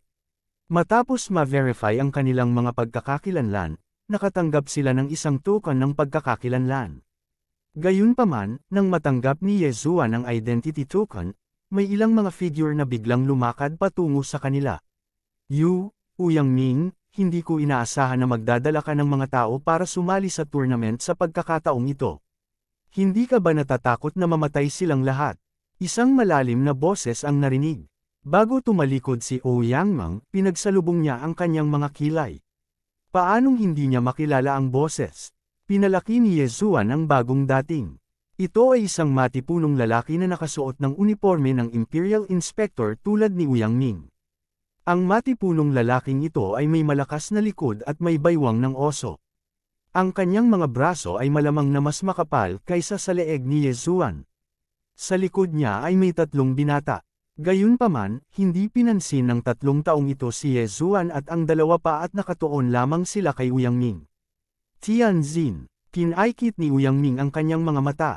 Matapos ma-verify ang kanilang mga pagkakakilanlan, nakatanggap sila ng isang token ng pagkakakilanlan. Gayunpaman, nang matanggap ni Ye Zuan ang identity token, may ilang mga figure na biglang lumakad patungo sa kanila. Uyang Ming, hindi ko inaasahan na magdadala ka ng mga tao para sumali sa tournament sa pagkakataong ito. Hindi ka ba natatakot na mamatay silang lahat? Isang malalim na boses ang narinig. Bago tumalikod si Ouyang Mang, pinagsalubong niya ang kanyang mga kilay. Paanong hindi niya makilala ang boses? Pinalaki ni Ye Zuan ang bagong dating. Ito ay isang matipunong lalaki na nakasuot ng uniforme ng Imperial Inspector tulad ni Uyang Ming. Ang matipunong lalaking ito ay may malakas na likod at may baywang ng oso. Ang kanyang mga braso ay malamang na mas makapal kaysa sa leeg ni Ye Zuan. Sa likod niya ay may 3 binata. Gayunpaman, hindi pinansin ng 3 taong ito si Ye Zuan at ang dalawa pa at nakatuon lamang sila kay Uyang Ming. Tianjin, kinaikit ni Uyang Ming ang kanyang mga mata.